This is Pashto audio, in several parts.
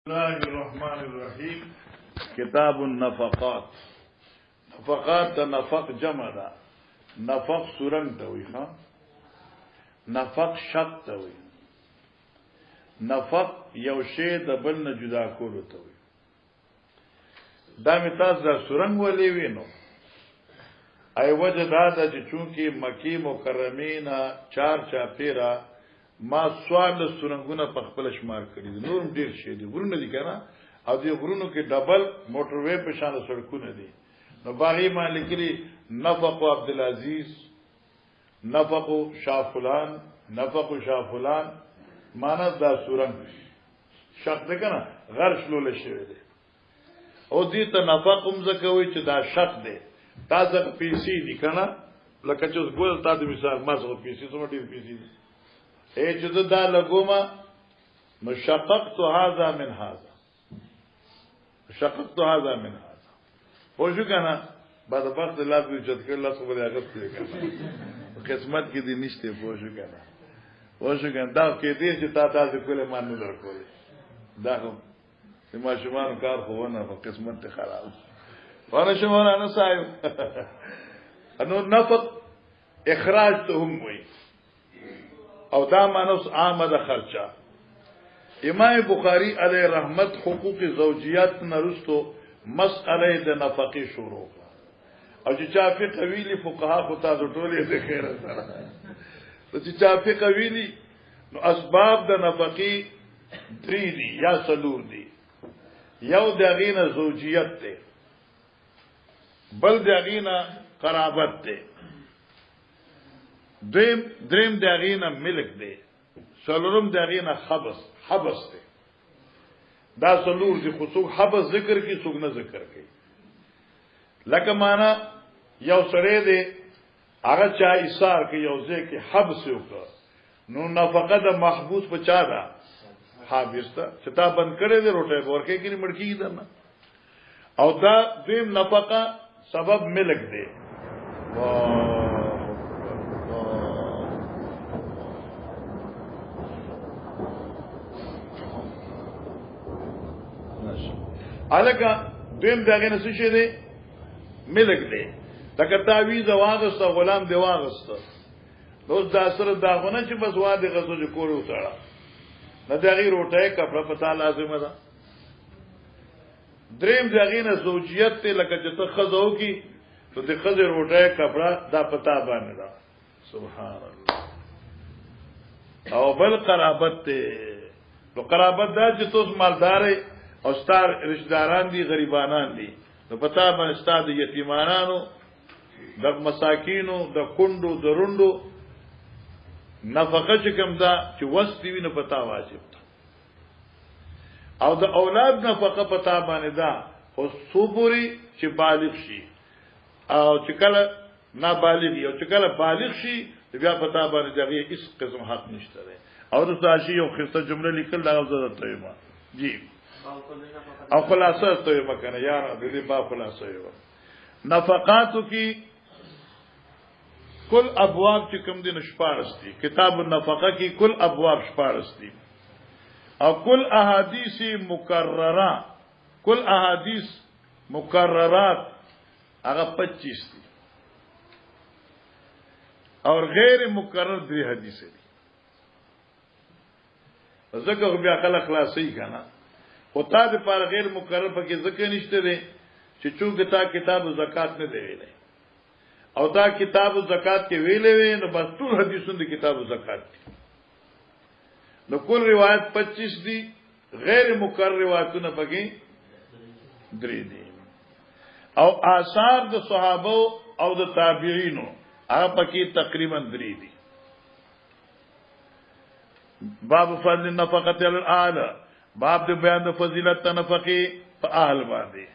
الله الرحمن الرحیم کتاب النفقات. نفقات ته نفق جمع ده. نفق سورنگ ته وي ها. نفق شق ته وي. نفق یو شی د بل نه جدا کولو ته وي. دا مثال د سورنگ ولې وینو ای وجه دا ده چې چونکی مکی مکرمینا چار چاپیرا ما سوال سورنګونه په خپل شمار کړی دي. نورم ډیر شي دي غرونه دي کنه او دې غرونو کې ډبل موټر وې په شان سړکونه دي. نو باغی مالک لري نفق عبد العزيز، نفق شاه فلان، نفق شاه فلان معنا دا سورنګ شق ده کنه غرش لول شي دي. او دې ته نفق هم زکوي چې دا شق ده تاسو پیسې دي کنه لکه چې ګول تاسو مثال ما زه پیسې سم ډیر پیسې دي اے چې دا لګوما مشققت هذا من هذا شققت هذا من هذا پوجو کنه بعد وخت لا به چت کړه الله سبحانه اغت کړه قسمت کې دي نشته پوجو کنه دا کې دې چې تاسو کوله مان نه درکول دا کوم ما شومان کار خو نه په قسمت ته خراب وانا شومان انا صاحب انو نفق اخراج ته هم وي او دا مانوس آمد خرچا. امام بخاری علیہ رحمت حقوق زوجیات نرستو مسئلہ د نفقی شروع او چې چا فقه ویلی فقها خو تاسو ټولې د خیر سره چې چا فقه ویلی نو اسباب د نفقی درې دي یا څلور دي. یو د غینه زوجیت ده، بل د غینه قرابت ده، دریم داغینا ملک دی، سلورم داغینا حبس دی. دا سلور دی خصوص حبس ذکر کی سوک نه ذکر کی. لکه معنا یو سره دی هغه چا ایثار کی یو ځای کی حبس وکړه نو نفقه د محبوس په چا ده حابس ته چې تا بند کړی دی روټه ورکه کی مړکی درنه. او دا دیم نفقه سبب ملک دی. الکه دویم داغه نس شي دی ملک دی. لکه تعویذ واغست غلام دی واغست نو دا سره داغونه چې بس واده غزو جو کور وتاړه نه دغه روټه کپړه پتا لازم ده. دریم داغه نه زوجیت ته لکه چې ته خزو کی ته د خزر روټه کپړه دا پتا باندې ده. سبحان الله. او بل قرابت ته نو قرابت دا چې توس مالدار او ستار رشداران دي غریبانان دي نو پتا باندې ستاد یتیمانانو د مساکینو د کندو د روندو نفقه چې کوم دا چې وستی وینه پتا واجب ده. او د اولاد نفقه پتا باندې دا خو صبوري چې بالغ شي او چې کله نابالغ او چې کله بالغ شي بیا پتا باندې دغه هیڅ قسم حق نشته. او د ساشي یو خسته جمله لیکل دا ضرورت دی ما جی او خلاصه ته مکنه یار د دې با خلاصه یو نفقاتو کی کل ابواب چې کوم دي نشپارستی کتاب النفقه کی کل ابواب شپارستی او کل احادیث مکرره کل احادیث مکررات هغه 25 دي اور غیر مکرر 3 حدیث دي. ذکر بیا خلق خلاصي کنه او تا د پر غیر مکرر پکې ذکر نشته دي چې چونکه تا کتاب زکات نه دی ویلې او دا کتاب زکات کې ویلې وې نو بس ټول حدیثونه د کتاب زکات دي. نو کل روایت 25 دي غیر مکرر روایتونه پکې 3 دي. او آثار د صحابه او د تابعینو هغه پکې تقریبا 3 دي. باب فضل النفقه علی الاعلى باب د بیان د فضیلت نفقه په اهل باندې.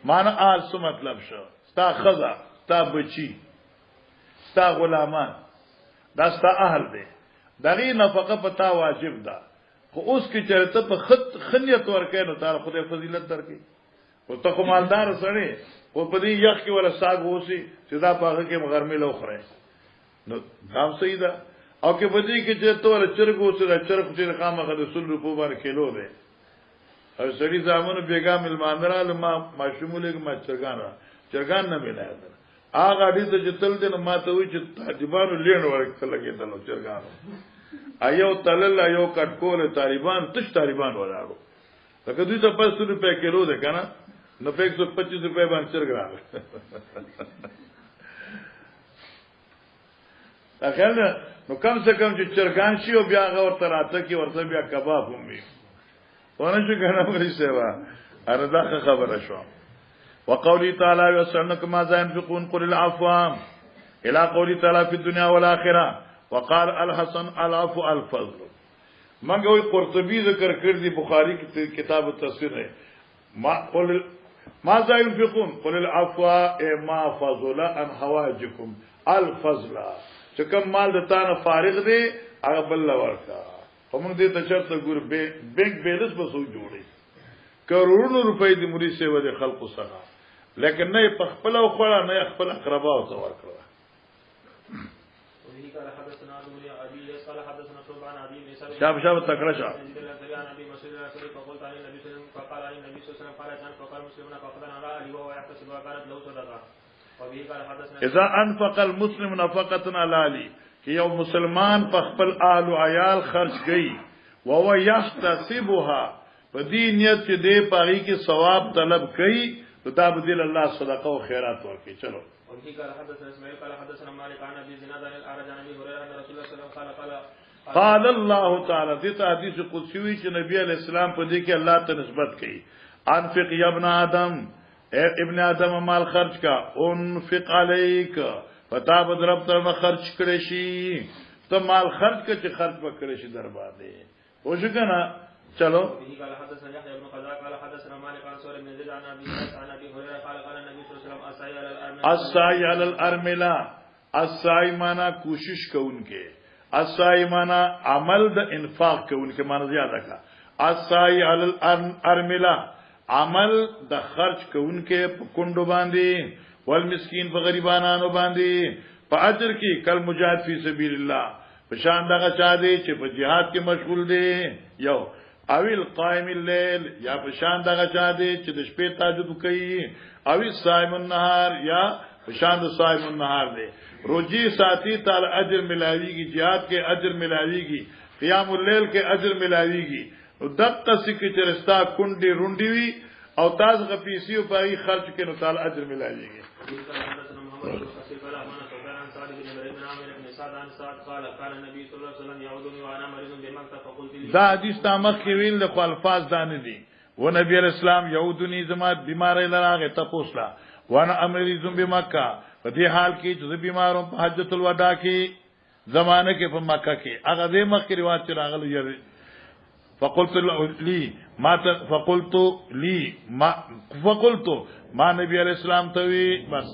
معنا اهل څه مطلب شو؟ ستا خزا، ستا بچی، ستا غلامان دا ستا اهل دي. دغه نفقه پتا واجب ده. خو اوس کې چرته په خنیت ورکې نو تعالی خدای فضیلت درکې. او ته کوم مالدار سره او په دې یخ کې ولا ساګ وسی چې دا پاغه کې مغرمه لوخره نو دا صحیح ده. او کې بدی کې چې تور چرګ وسره چرګ چې خامخه د 100 روپو باندې کیلو ده او سړي زامنو بیګا ملمان را ما شمولې ما چرګان نه ملای هغه دې ته جتل دې نو ما ته وی چې طالبانو لین ورکړه لګیدل چرګانو ایو تلل ایو کټکول طالبان تش طالبان ولاړو لکه دوی ته 500 روپے کیلو ده کنه نو 125 روپے باندې چرګان اخیرا نو کم سے کم چې چرګان شي او بیا هغه ورته راته کې ورته بیا کباب هم وي ونه چې کنه ورې سیوا اردا خبره شو وقوله تعالى وسنك ما ينفقون قل العفو الى قوله تعالى في الدنيا والاخره وقال الحسن العفو الفضل منګوي قرطبي ذکر کړ دي بخاري کې کتاب التفسیر ہے ما ينفقون قل العفو ما فضل عن حواجكم الفضل چې کوم مال د تانه فارغ دی هغه بل ورکا کوم دې ته چرته ګور بینک بیلنس به سو جوړي کروڑونو روپۍ د مریض سیوا د خلقو سره لیکن نه په خپل او خړه نه خپل اقربا او څور کړو شاب تکړه شاب اذا انفق المسلم نفقه على علي کہ یو مسلمان په خپل آل او عیال خرج گئی وهو يحتسبها په دې نیت چې دې پاري کې ثواب طلب کړي نو دا بدل الله صدقه او خیرات ورکړي چلو قال الله تعالی دې حدیث قدسی وی چې نبی علیہ السلام په دې کې الله ته نسبت کړي انفق یا ابن آدم اے ابن آدم مال خرج کا انفق علیک پتا بدرب ته خرج کړي شي ته مال خرج کړي چې خرج وکړي شي در باندې او څنګه چلو السعی علی الارملا السعی مانا کوشش کوونکې السعی مانا عمل د انفاق کوونکې مانا زیاده کا السعی علی الارملا عمل د خرج کوونکې په کندو باندې والمسکین په غریبانو باندې په اجر کې کل مجاهد فی سبیل الله په شان دغه چا دی چې په jihad کې مشغول دی یو اویل قائم الليل یا په شان دغه چا دی چې د شپې تهجد کوي اوی صائم النهار یا په شان د صائم النهار دی روزي ساتي تعالی اجر ملاويږي jihad کې اجر ملاويږي قیام الليل کې اجر ملاويږي دقه سکه چرستا کونډي رونډي وي او تاسو غپیسیو پای خرج کې نو تعالی اجر ملاويږي دا حدیث تامخ کې ویل د الفاظ دانه دي و نبی اسلام یهودنی زما بیماری لراغه تپوسلا وانا امریزم بمکه په دې حال کې چې بیمارو په حجۃ الوداع کې زمانه کې په مکه کې هغه دې مخ کې رواج راغلی یې فقلت ما نبی علیہ السلام توی بس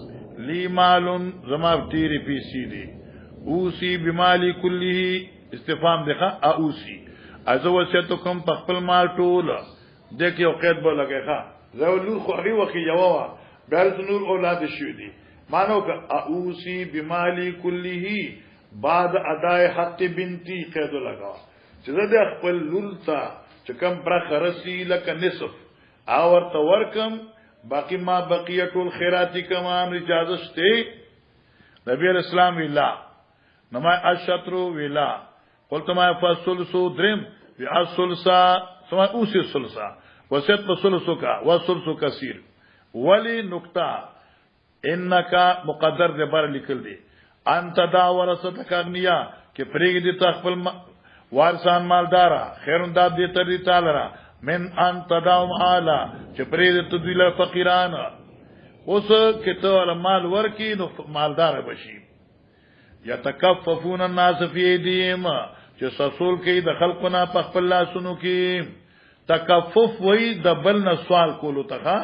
لی مالن زما تیری پیسی دی اوسی بمالی کله استفهام دغه اوسی از وصیتکم په خپل مال ټول دغه قید به لګیخه زولور خو هغه وخت یوا بل نور اولاد شو دي مانو که اوسی بمالی کله بعد اداء حق بنتی قید لگا چې د خپل لور ته چې کم پر خرسی لک نصف اور تورکم باقی ما بقیت الخیرات کمان اجازه شته نبی اسلام ویلا نما الشطر ویلا قلت ما فالثلث درم بالثلث ثم اوسی الثلث وسط الثلث کا والثلث کثیر ولی نقطه انک مقدر دے بر لکل دی انت دا ورثتک اغنیا کہ پریگ دی تخپل وارثان مالدارا خیرون داد دی تر دی تعالی من ان تداوم اعلی چې پرې د تدویل فقیران اوس کته مال ورکی نو مالدار بشي یتکففون الناس فی ایدیهم چې سسول کې د خلقنا په خپل لاسونو کې تکفف وای د بل نه سوال کولو ته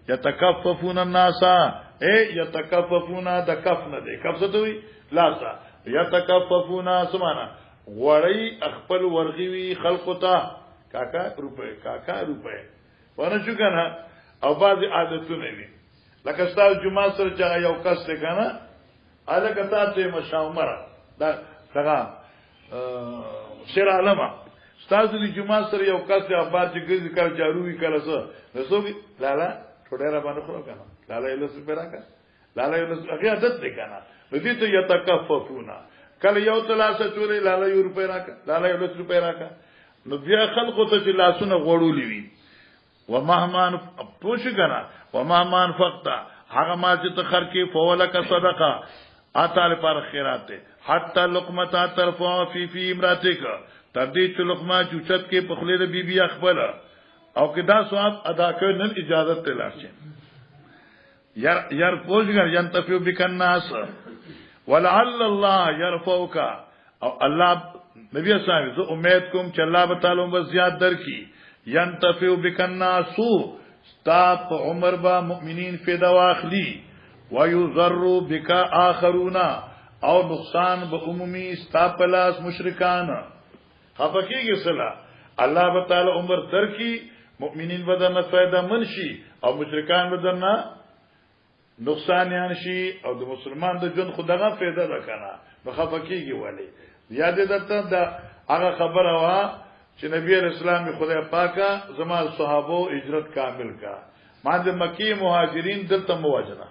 یتکففون الناس اے یتکففون د کف نه دی کف څه دوی لاسا یتکففون سمانا وړی خپل ورغوي خلقتا کاکا روپے ونه شو کنه او بعض عادتونه دي لکه ستاسو جمعه سره چې یو کس ته کنه الکه تاسو مشاومره دا څنګه شیر علامه استاد د جمعه سره یو کس یا بار چې ګرځي کړ جارو وی کړه څه رسوږي لالا ټوډه را باندې خورو کنه لالا یې لس پیراکا لالا یې لس هغه عادت دی کنه دې ته یتکففونا کله یو تلاسه چولې لالا یو روپے راکا لالا یو لس روپے راکا نو بیا خلکو ته چې لاسونه غوړولې وي ومهمان پوښ کنه ومهمان فقط هغه ما چې ته خرکې فولک صدقه اتل پر خیرات حتی لقمه طرفا فی امراتک تر دې چې لقمه چوچت کې په خله د بیبي خپل او کدا ثواب ادا کړل اجازه ته لاشه یار پوجګر ينتفيو بك الناس ولعل الله يرفعك او الله نبی صاحب زه امید کوم چې الله تعالی به زیات درکې ينتفيو بك الناس استاپ عمر با مؤمنین فدا واخلی ويضر بك اخرون او نقصان به عمومي استاپ لاس مشرکان خفقیږي صلا الله تعالی عمر درکې مؤمنین بدن فائدہ منشي او مشرکان بدن نقصان یانشي او د مسلمان د جون خدغه فائدہ ده کنه مخفقیږي ولی یاد درته دا هغه خبره وا چې نبی اسلام خدای پاکه زما صحابه هجرت کامل کا ما د مکی مهاجرین دلته موجنه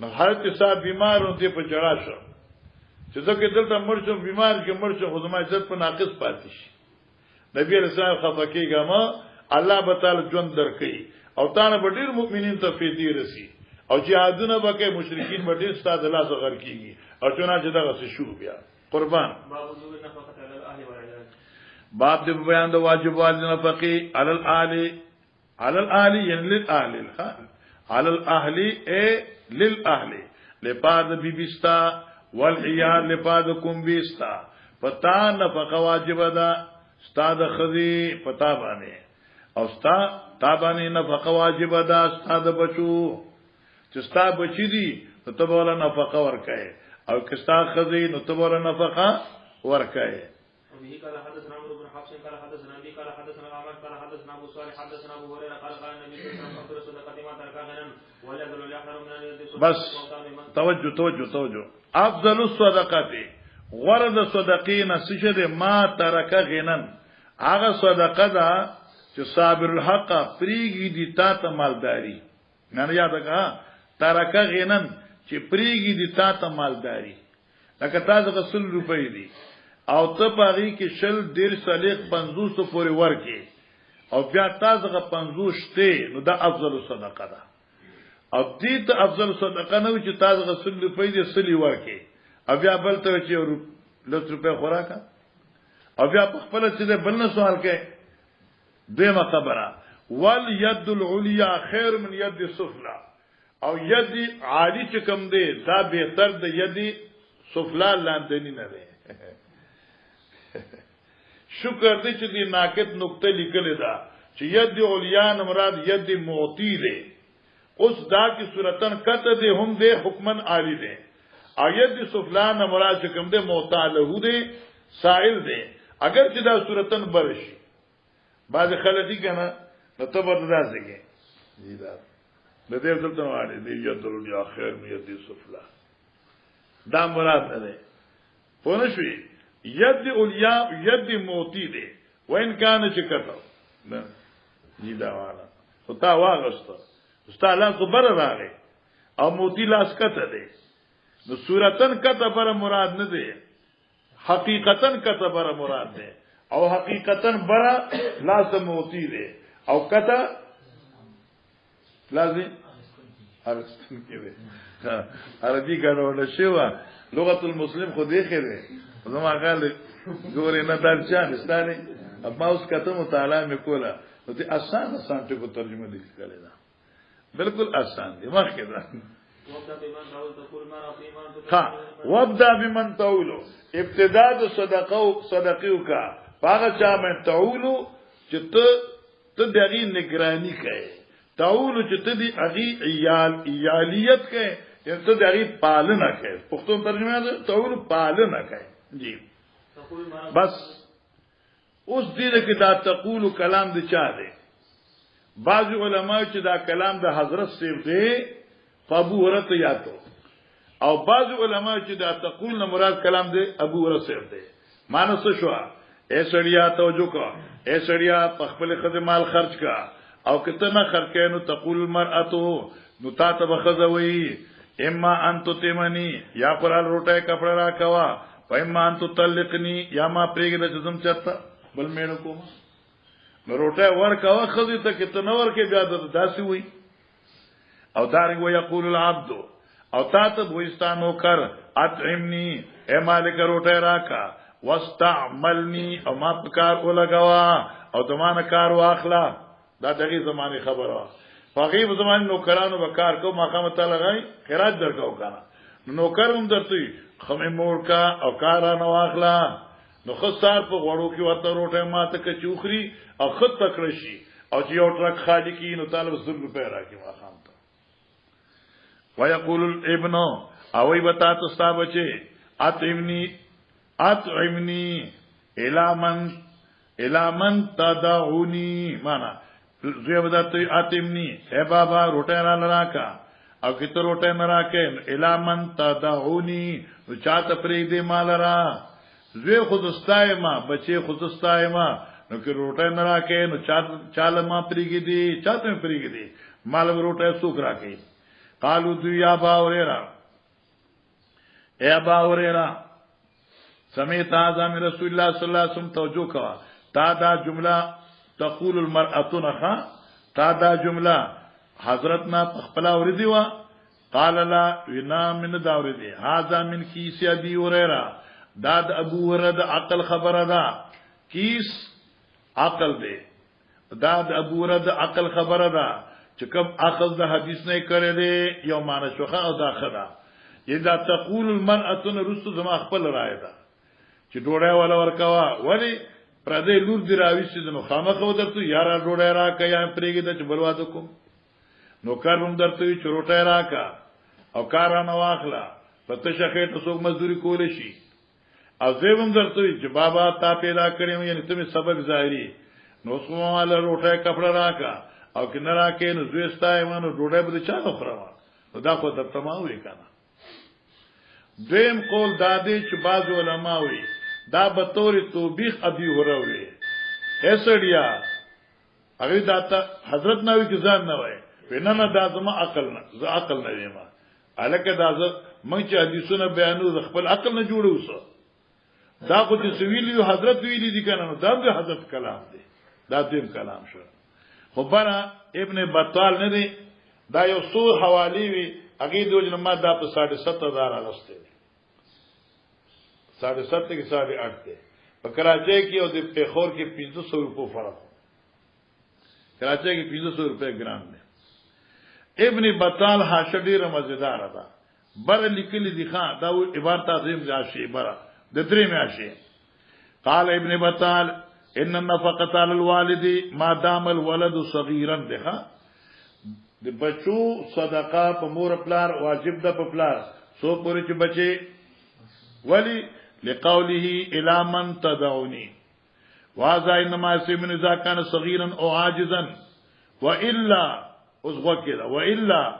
نو حضرت صاحب بیمارون دی په جړا شو چې ځکه دلته مرشو بیمار کې مرشو خو زما عزت په ناقص پاتې شي نبی اسلام خفقیږي ما الله تعالی جون درکې او تانه به ډیر مؤمنین ته فیدی رسی او جهادونه بکې مشرکین به ډیر ستاد الله صغر کیږي او چنانچه دغه څه شروع بیا قربان باب د بیان د واجبات نفقه علی الاهل ین للاهل علی الاهل ای للاهل لپاره بیبستا والعیال لپاره کوم بیستا پتا نفقه واجب ده استاد خذی پتا باندې او ستا تابانی نفقه واجب ده استاد بچو چې ستا بچی دي نو ته بوله نفقه ورکای او کستا خذی نو ته بوله نفقه ورکای وبه قال حدثنا عمرو بن حفص قال حدثنا ابي قال حدثنا عمر قال حدثنا ابو صالح حدثنا ابو هريره قال قال النبي صلى الله عليه وسلم صدقه ما ترك غنم ولا يدل يحرم من اليد بس توجه افضل الصدقات ورد صدقین سجد ما ترک غنم هغه صدقه ده چې صابر الحق پریږي دي تا ته مالداری نه یاد کا ترک غنم چې پریږي دي تا ته مالداری لکه تاسو غسل روپۍ دي او ته پاری کې شل ډیر صلیق 500 پورې ورکې او بیا تاسو غ 50 ته نو دا افضل صدقه ده او دې ته افضل صدقه نه چې تاسو غسل روپۍ دي سلی ورکې او بیا بل ته چې لس روپے خوراکا او بیا په خپل چې بل نه سوال کوي دیمه خبره والید العلیا خیر من ید السفلى او ید عالی چې کوم دی دا بهتر د ید سفلا لاندنی نه دی شکر دې چې دی ناقد نقطه لیکل دا چې ید علیا مراد ید معطی دی اوس دا کی صورتن کته دی هم دی حکمن عالی دی آیت دی سفلان مراد کوم دی معتاله دی سائل دی اگر چې دا صورتن برشي بعض خلک دي کنه نو ته به درځي دی دا د دې دلته وایي دی ید علیا خیر من ید سفلا دا مراد نه دی پونه شوی ید علیا ید موتی دی وین کان چې کته نه دی دا والا خو تا واغسته استاد لاس بر راغی او موتی لاس کته دی نو صورتن کته بر مراد نه دی حقیقتن کته بر مراد دی او حقیقتن بر لاس موتی دی او کته لازم ارستن کې دی عربي کارونه شوا لغت المسلم خو دی خره زما قال ګورې نه درچان استانه اما اوس کته مطالعه میکولا نو دې آسان ټکو ترجمه لیکل دا بالکل آسان دی مخکې دا وابدا بمن تعولو ابتداء د صدقو کا هغه چا من تعولو چې ته دغه نگرانی کوي تعولو چې ته دی هغه عیالیت کوي چې ته دغه پالنه کوي پښتون ترجمه ده تعولو پالنه کوي جی بس اوس دې کې دا تقول کلام د چا دی بعض علماء چې دا کلام د حضرت سیف دی ابو هريره یاتو او بعض علماء چې دا تقول نه مراد کلام دی ابو هريره سیف دی معنی څه شو اے سړیا توجه کا اے سړیا په خپل خدمال خرج کا او کته نه خرج کینو تقول المرأه نو تا ته بخزوي اما ان تتمنی یا قرال روټه کپڑا را کوا پېما ان تطلقنی یا ما پریګ د جسم چرته بل مېړو کوم نو روټه ور کوا خزي ته کته نو ور کې بیا د داسي وي او دارنګ و یقول العبد او تا ته وېستانو کر اطعمنی اے مالک روټه راکا واستعملنی او ما پکار ولګوا او دمانه کار واخلا دا دغه زمانه خبره فقیب زمان نوکرانو بکار کو مقام تعالی غي خراج درکاو کنه نوکر هم درته خمه مور کا او کارا نو اخلا نو خسار په غړو کې ورته روټه ماته ک چوخري او خط تکړه شي او چې یو ټرک خالی کی نو طالب 100 روپے راکې مقام ته ويقول الابن او وي بتا تاسو بچي اطعمني الى من تدعوني معنا زوی بداتی اتمنی اے بابا روٹے را لراکا او کتو روٹے نراکے الامن تدعونی چاہتا پریگ دے مال را زوی خودستائی ما بچے خودستائی ما نو که روٹے نراکے نو چال ما پریگ دی چاہتا میں پریگ دی مال روٹے سوک راکے قالو دو یا با وریرا اے ابا وریرا سمیت آزام رسول اللہ صلی اللہ علیہ وسلم توجہ کوا تا دا جملہ تقول المرأة نخا تا دا جملہ حضرتنا پخپلا وردی وا قال لا ونا من دا وردی هذا من کیس ابی هريره دا د ابو هريره عقل خبره دا کیس عقل دی دا د ابو هريره عقل خبره دا چې کوم اخذ د حدیث نه کړی دی یو معنی شوخه او دا خدا اذا تقول المرأة رسو زما خپل رائے دا چې ډوړی ولا ورکوا ولی پردې لور دی راويسته نو خامخو درته یارا ډوډۍ را کیا پرېګی د چبلوادو کوم نو کاروم درته چروټای را کا او کارانه واخلا پته شخه ته څوک مزدوري کول شي او زېوم درته چې بابا تا پیدا کړم یعنی ته سبب ظاهري نو سمواله روټای کپڑا را کا او کینه را کې نو زويستای مانو ډوډۍ به چا نه خورما نو دا خو درته ما وې کنه دیم قول دادی چې بعض علما وي دا بطور توبیخ ابي هروي ایسړیا هغه داتا حضرت نوې کې ځان نه وای ویننه دا زما عقل نه زه عقل نه یم الکه دا زه مونږ چې حدیثونه بیانو خپل عقل نه جوړو وسه دا خو چې سویلیو حضرت ویلي دي کنه دا د حضرت کلام دی دا دیم کلام شو خو برا ابن بطال نه دی دا یو سور حوالی وی هغه د جنما دا په 7.5 اغسطه 7.5 کې 8.5 دی په کراچۍ کې او د پیښور کې 500 روپو فرق کراچۍ کې 500 روپے ګرام دی ابن بطال حاشدی رمزدار دا بر لیکلی دی خان دا عبارت عظیم راشي بر د درې میاشي قال ابن بطال ان النفقه على الوالد ما دام الولد صغيرا ده د بچو صدقه په مور پلار واجب ده په پلار سو پوری چې بچي ولی لقوله الى من تدعوني وهذا انما يسمى اذا كان صغيرا او عاجزا والا اسغكلا والا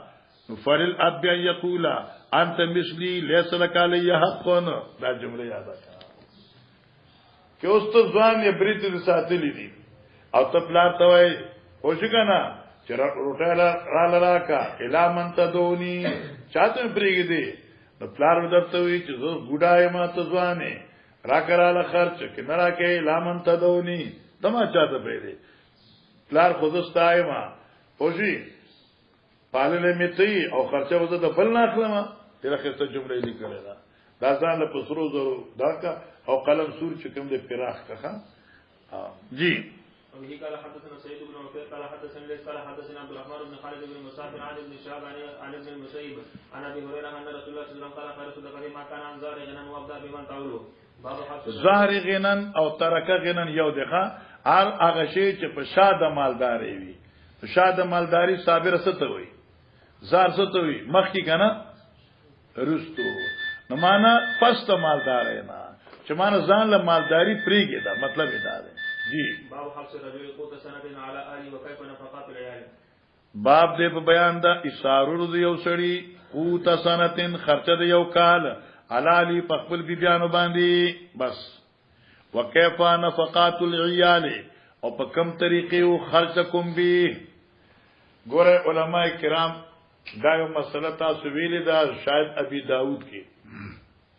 فللاب ان يقول انت مثلي ليس لك علي حق دا جمله یاد کړه چې اوس ته ځان یې بریت دي ساتلې دي او ته پلار ته وای او څنګه چې روټه را لراکا الى من تدعوني چاته پریګ دي نو پلار ودرته وی چې زه ګډای ما ته ځوانه را کراله خرچ کې نه راکې لامن تدونی دما چاته پیری پلار خودستای ما اوجی پاللې میتي او خرچه وزه د بل نه اخلم تر اخر جمله لیکل دا ځان له پسرو زرو داکا او قلم سور چې کوم د فراخ ښه جی وبه قال حدثنا سيد بن عفير قال حدثنا ليس قال حدثنا عبد الرحمن بن خالد بن مسافر عن ابن شهاب عن ابن المسيب عن ابي هريره ان رسول الله صلى الله عليه وسلم قال خير صدقه ما كان عن زار غنم وابدا بمن تعولوا زهر غنن او ترکه غنن یو دغه هر هغه شی چې په شاده مالداري وي په شاده مالداري صابر ست وي زار ست وي مخکي کنه رستو نو معنا پست مالدار نه چې معنا ځان له مالداري پریږي دا مطلب دا دی جی باب حفص رجل قوت سنه على اله وكيف نفقات العيال باب دې په بیان دا اشارو د یو سړی قوت سنتين خرچه د یو کال علالی په خپل بیبيانو باندې بس وکيف نفقات العيال او په کوم طریقې خرچ کوم به ګوره علما کرام دا یو مسله تاسو ویلې دا شاید ابي داود کې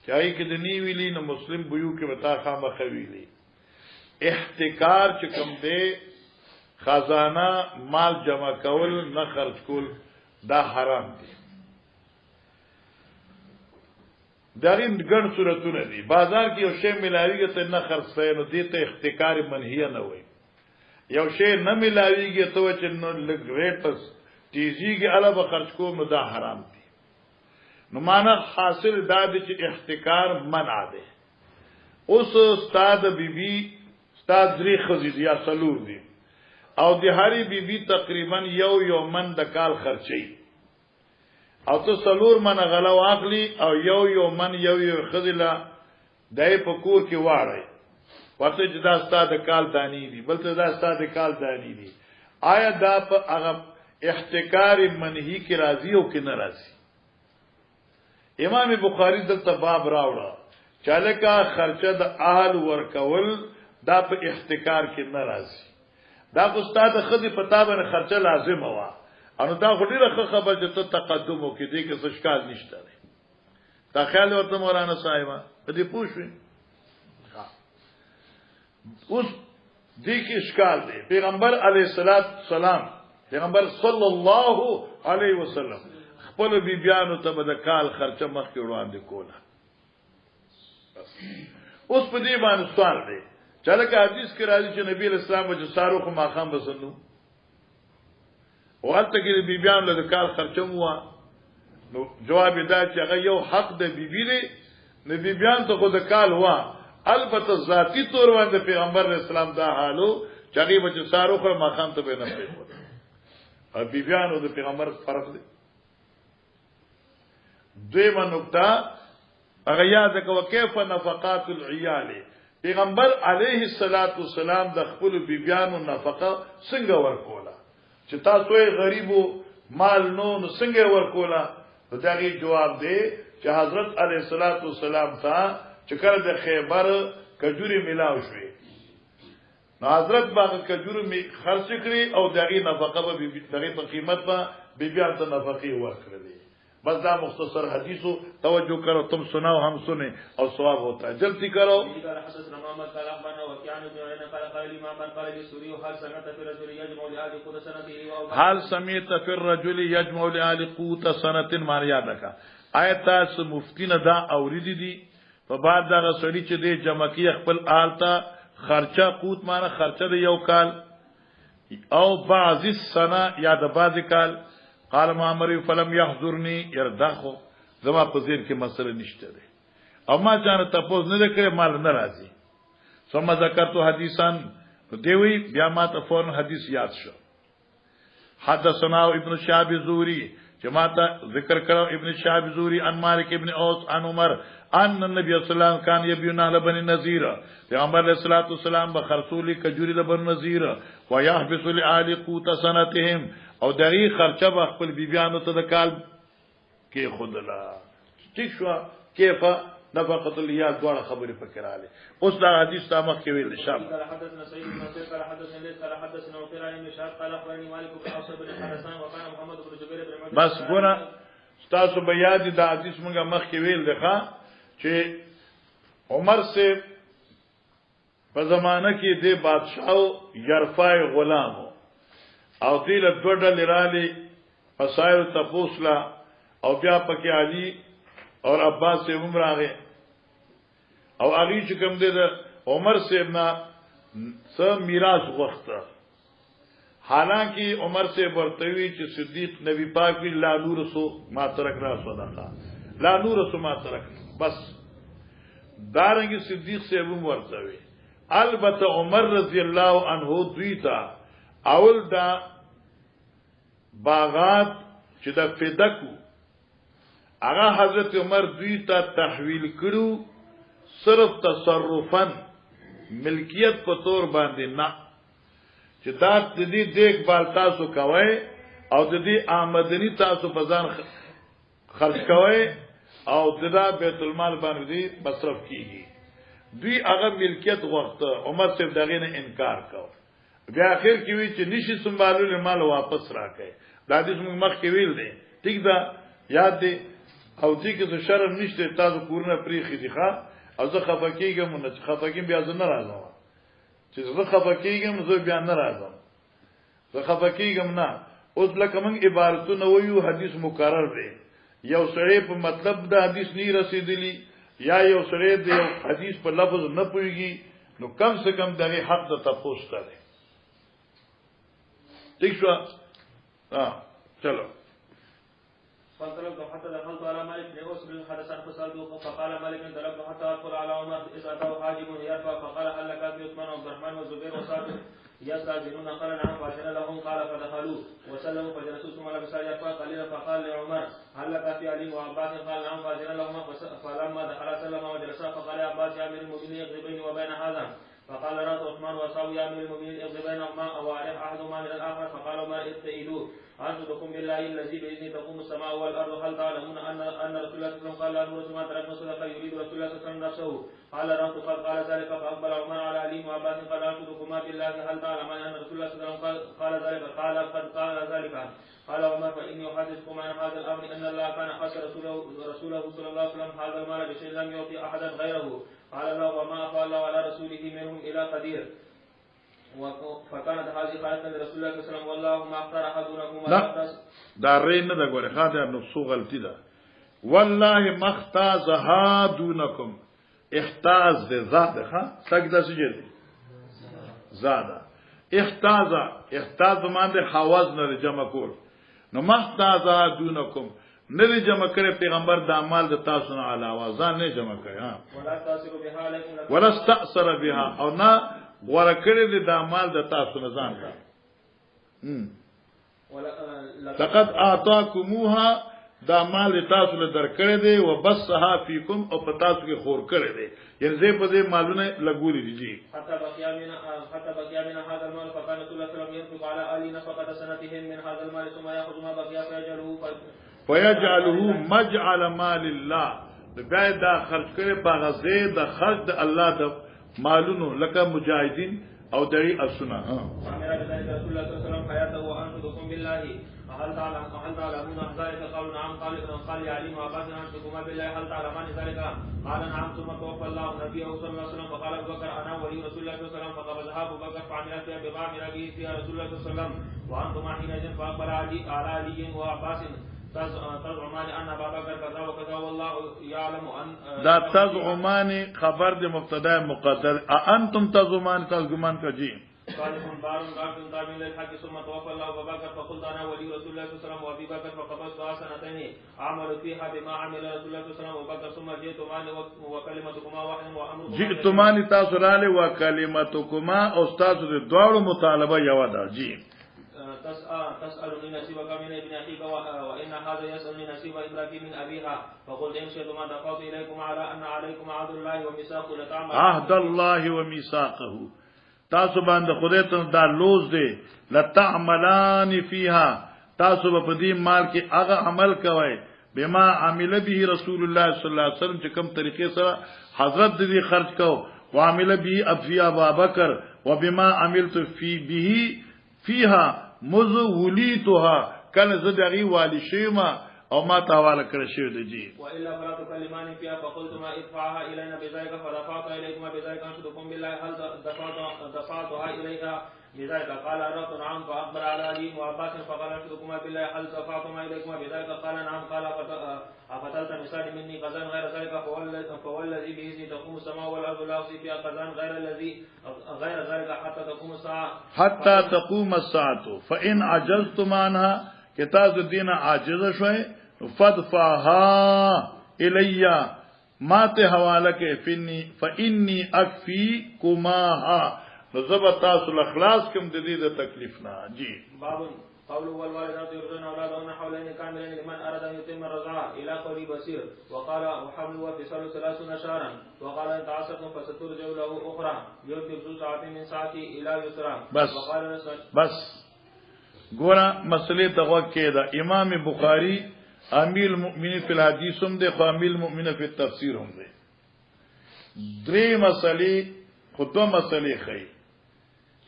چای کې د نی ویلي نو مسلم بيو کې وتا خامخ ویلي احتکار چې کوم دی خزانه مال جمع کول نه خرج کول دا حرام دي دارین ګڼ صورتونه دي بازار کې یو شی ملاویږي ته نه خرڅای نو دې ته احتکار منهیه نه وي یو شی نه ملاویږي ته چې نو لګ ریټس تیزیږي علاوه خرج کوم نو دا حرام دي نو معنا حاصل دا دي چې احتکار منع ده اوس استاد بیبي استاد دري خزي یا سلور دي او د هاري بیبي تقریبا یو من د کال خرچي او ته سلور من غلا واخلي او یو من یو خزله دای په کور کې واړی ورته چې دا استاد کال دانی دي بلته دا استاد کال دانی دي آیا دا په هغه احتکار منهی کې راضی او کې ناراضي امام بخاری دلته باب راوړه چاله کا خرچه د اهل ورکول دا په احتکار کې ناراضي دا استاد خدي پتا باندې خرچه لازم وا انو دا غډیره خبر چې ته تقدم وکې دې کې څه ښکار نشته دا خیال ورته مولانا صاحب دې پوښوي اوس دې کې ښکار دی پیغمبر علیه الصلاۃ والسلام پیغمبر صلی الله علیه وسلم خپل بیبیانو ته د کال خرچه مخ کې وړاندې کوله اوس په دې باندې سوال دی چله که حدیث کې راځي چې نبی اسلام وجه سارو خو ماخام بسنو وقت کې بیبیان له کال خرچه مو نو جواب دا چې هغه یو حق د بیبی دی نو بیبیان ته خو د کال وا البته ذاتی تور باندې پیغمبر اسلام دا حالو چې هغه وجه سارو خو ماخام ته نه پیښ او بیبیانو د پیغمبر فرق دی دویمه نقطه هغه یاد کړه کیف نفقات العيال پیغمبر علیه الصلاۃ والسلام د خپل بیبیانو نفقه څنګه ورکوله چې تاسو یې غریبو مال نو څنګه ورکوله دا غي جواب دی چې حضرت علیه الصلاۃ والسلام ته چې کله د خیبر کجوري ملاو شوې نو حضرت باغ کجوري می خرڅ کړی او دغه نفقه به دغه په قیمت به بیبیان ته نفقه ورکړي بس دا مختصر حدیثو توجہ کرو تم سناو ہم سنے اور ثواب ہوتا ہے جلدی کرو حال سمیت فی الرجل یجمع لآل قوت سنت مان یاد رکھا آیت تاس مفتی نه دا اوریدی دی په بعد دا غسړي چې دی جمع کی خپل آلتا خرچه قوت معنی خرچه د یو کال او بعض السنه یا د بعض کال قال معمر فلم يحضرني يردخو زما په ذهن کې مسله نشته ده او ما ځان ته پوز نه کړې مال ناراضي ثم ذکرت حدیثا دیوی بیا ما ته فورن حدیث یاد شو حدثنا ابن شهاب الزهري جماعت ذکر کړو ابن شهاب الزهري ان مالک ابن اوس ان عمر ان النبي صلی الله علیه وسلم کان یبینا لبن نذیر پیغمبر علیہ الصلوۃ والسلام بخرسول کجوری لبن نذیر و يحبس لآل قوت سنتهم او دغه خرچه به خپل بیبیانو ته د کال کې خودلا ٹھیک شو کیفه نفقه الیاد دوه خبره فکراله اوس دا حدیث تامه کې ویل شام قال حدثنا سعيد بن مسعود قال حدثنا ليث قال حدثنا وفير عن مشهد قال اخبرني مالك بن عاصم بن حسان وكان محمد بن جبير بن عمر بس ګوره تاسو به یاد دا حدیث موږ مخ کې ویل ده چې عمر سے په زمانہ کې د بادشاہ یرفای غلامو او دیل دوڑا لرالی فسائر تپوسلا او بیا پکی علی اور عباس سے عمر آگے او علی چکم دے دا عمر سے ابنا سب میراث وقت حالانکہ عمر سے برتوی چی صدیق نبی پاک بھی لا نور سو ما ترکنا صدقہ لا نور سو ما ترکنا بس دارنگی صدیق سے ابن برتوی البتہ عمر رضی اللہ عنہ دوی تا اول دا باغات چې د فدکو هغه حضرت عمر دوی ته تحویل کړو صرف تصرفا ملکیت په تور باندې نه چې دا د دې دیکبال تاسو کوی او د دې آمدنی تاسو په ځان خرج کوی او د بیت المال باندې مصرف کیږي دوی هغه ملکیت غوښته عمر صاحب دغه نه انکار کو بیا اخر کې وی چې نشي سنبالول مال واپس راکړي دا دې موږ مخ کې ویل دي ټیک دا یاد دي او دې کې څه شرم نشته تاسو کورونه پریخي دي ښا او زه خفقېږم نه خفقېږم بیا زه نه راځم چې زه خفقېږم زه بیا نه راځم زه خفقېږم نه اوس لکه موږ عبارتونه وایو حدیث مکرر دی یو سړی په مطلب د حدیث نه رسیدلی یا یو سړی د حدیث په لفظ نه پويږي نو کم سے کم دغه حق د تفوس کوي ٹھیک شو چلو فانطلقت حتى دخلت على مالك بن اوس بن حدث فسالته فقال مالك انطلقت حتى ادخل على عمر اذا اتاه حاجب يرفع فقال هل لك في عثمان وعبد الرحمن وزبير وسعد يستاذنون قال نعم فاذن لهم قال فدخلوا وسلموا فجلسوا ثم لبس يرفع قليلا فقال لعمر هل لك في علي وعباس قال نعم فاذن لهما فلما دخل سلم وجلسا فقال يا عباس يا امير المؤمنين اقضي بيني وبين هذا فقال راس عثمان واصحابه يا امير المؤمنين اقضي بينهما واعرف احدهما من الاخر فقال عمر استئيدوا أنتم بالله الذي بإذنه تقوم السماء والأرض هل تعلمون أن رسول الله صلى الله عليه وسلم قال لا نورث ما تركنا صدقة يريد رسول الله صلى الله عليه وسلم نفسه قال رأت قد قال ذلك فأقبل عمر على علي وعباس قال أنتم بالله هل تعلمون أن رسول الله صلى الله عليه وسلم قال ذلك قال قد قال ذلك قال عمر فإني أحدثكم عن هذا الأمر أن الله كان خص رسوله صلى الله عليه وسلم هذا المال بشيء لم يعطي أحدا غيره قال الله وما أفاء الله على رسوله منهم إلى قدير فكانت هذه قالت لرسول الله صلى الله عليه وسلم والله ما اختار احدكم لا دا رین نه دا ګوره خاطر نفسو غلطی ده والله مختازها دونکم احتاز ده زاد ها تک د سجد زاده احتاز باندې حواز نه جمع کول نو مختازها دونکم نه جمع کړي پیغمبر د اعمال د تاسو نه علاوه ځان نه جمع کړي ها ولا استأثر بها او نه غوړه کړي د اعمال د تاسو نه ځان کا لقد اعطاكموها دا مال تاسو له درکړې دي او بسها فیکم او پتا تاسو کې خور کړې دي یعنی زه په دې مالونه لګولې دي حتى بقي من هذا المال فقال رسول الله صلى الله عليه وسلم ينفق على اهل نفقه سنتهم من هذا المال ثم ياخذ ما بقي فيجعله مجعل مال الله بیا دا خرج کړي باغزه د خرج د الله د مالونو لکه مجاهدین او دری اسنا امر بذلك رسول الله صلى الله عليه وسلم حياته وانتم بالله هل تعلمون ذلك قالوا نعم قال يا علي وعباس انتم بالله هل تعلمون ذلك قال نعم ثم توفى الله نبيه صلى الله عليه وسلم فقال ابو بكر انا ولي رسول الله صلى الله عليه وسلم فقبضها ابو بكر فعمل فيها بما امر به فيها رسول الله صلى الله عليه وسلم وانتم حينئذ فاقبل علي وعباس تزعمان ان ابا بكر كذا وكذا والله يعلم ان دا تزعمان خبر د مبتدا مقدر انتم تزعمان تزعمان کجی صالحون بارون غافل تابعين للحق ثم توفى الله ابا بكر فقلت انا ولي رسول الله صلى الله عليه وسلم وابي بكر فقبضت سنتين اعمل فيها بما عمل رسول الله صلى الله عليه وسلم وابو بكر ثم جئتمان وكلمتكما واحد وامر جئتمان تاسو راله وكلمتكما او تاسو د دوړو مطالبه یو ده جی تسألني نصيبك من ابن أخيك وإن هذا يسألني نصيب إبراهيم من أبيها فقلت إن شئتم أن دفعت إليكم على أن عليكم عهد الله وميثاقه لتعمل عهد الله وميثاقه تاسو باندې خدای ته دا لوز دی لتعملان فيها تاسو په دې مال کې هغه عمل کوي بما عمل به رسول الله صلی الله علیه وسلم چې کوم طریقې سره حضرت دې خرج کو وعمل به ابي ابو بکر وبما عملت في به فيها مذ وليتها کله زه دغه والی شیما او ما تحواله کړی شو دی جی والا فلا تكلمان فيها فقلت ما ادفعها الينا بذلك فدفعت اليكم بذلك انشدكم بالله هل دفعتها اليها بذلك قال رب نعم فاخبر على علي وعباس فقال انشدكم بالله هل دفعتما اليكم بذلك قال نعم قال افتلت مثال مني قزان غير ذلك فوالذي باذنه تقوم السماء والارض لا احصي فيها قزان غير ذلك حتى تقوم الساعه فان عجزتم عنها کتاب الدین عاجز شوي فدفعها الیا ما ته حواله کې فإني اكفيكما نزبط تاسو الاخلاص کوم د دې د تکلیف نه جی باب قول والوالدات يرضون اولادهن حولين كاملين لمن اراد ان يتم الرضاعه الى قول بصير وقال وحمل وفصال 30 شهرا وقال ان تعسرتم فسترجع له اخرى يوفي ذو ساعه من ساعته الى يسرا بس ګورا مسئله دغه کې دا امام بخاری امیر المؤمنین فی الحدیث هم دی خو امیر المؤمنین فی التفسیر هم دی درې مسلې خودو مسلې خي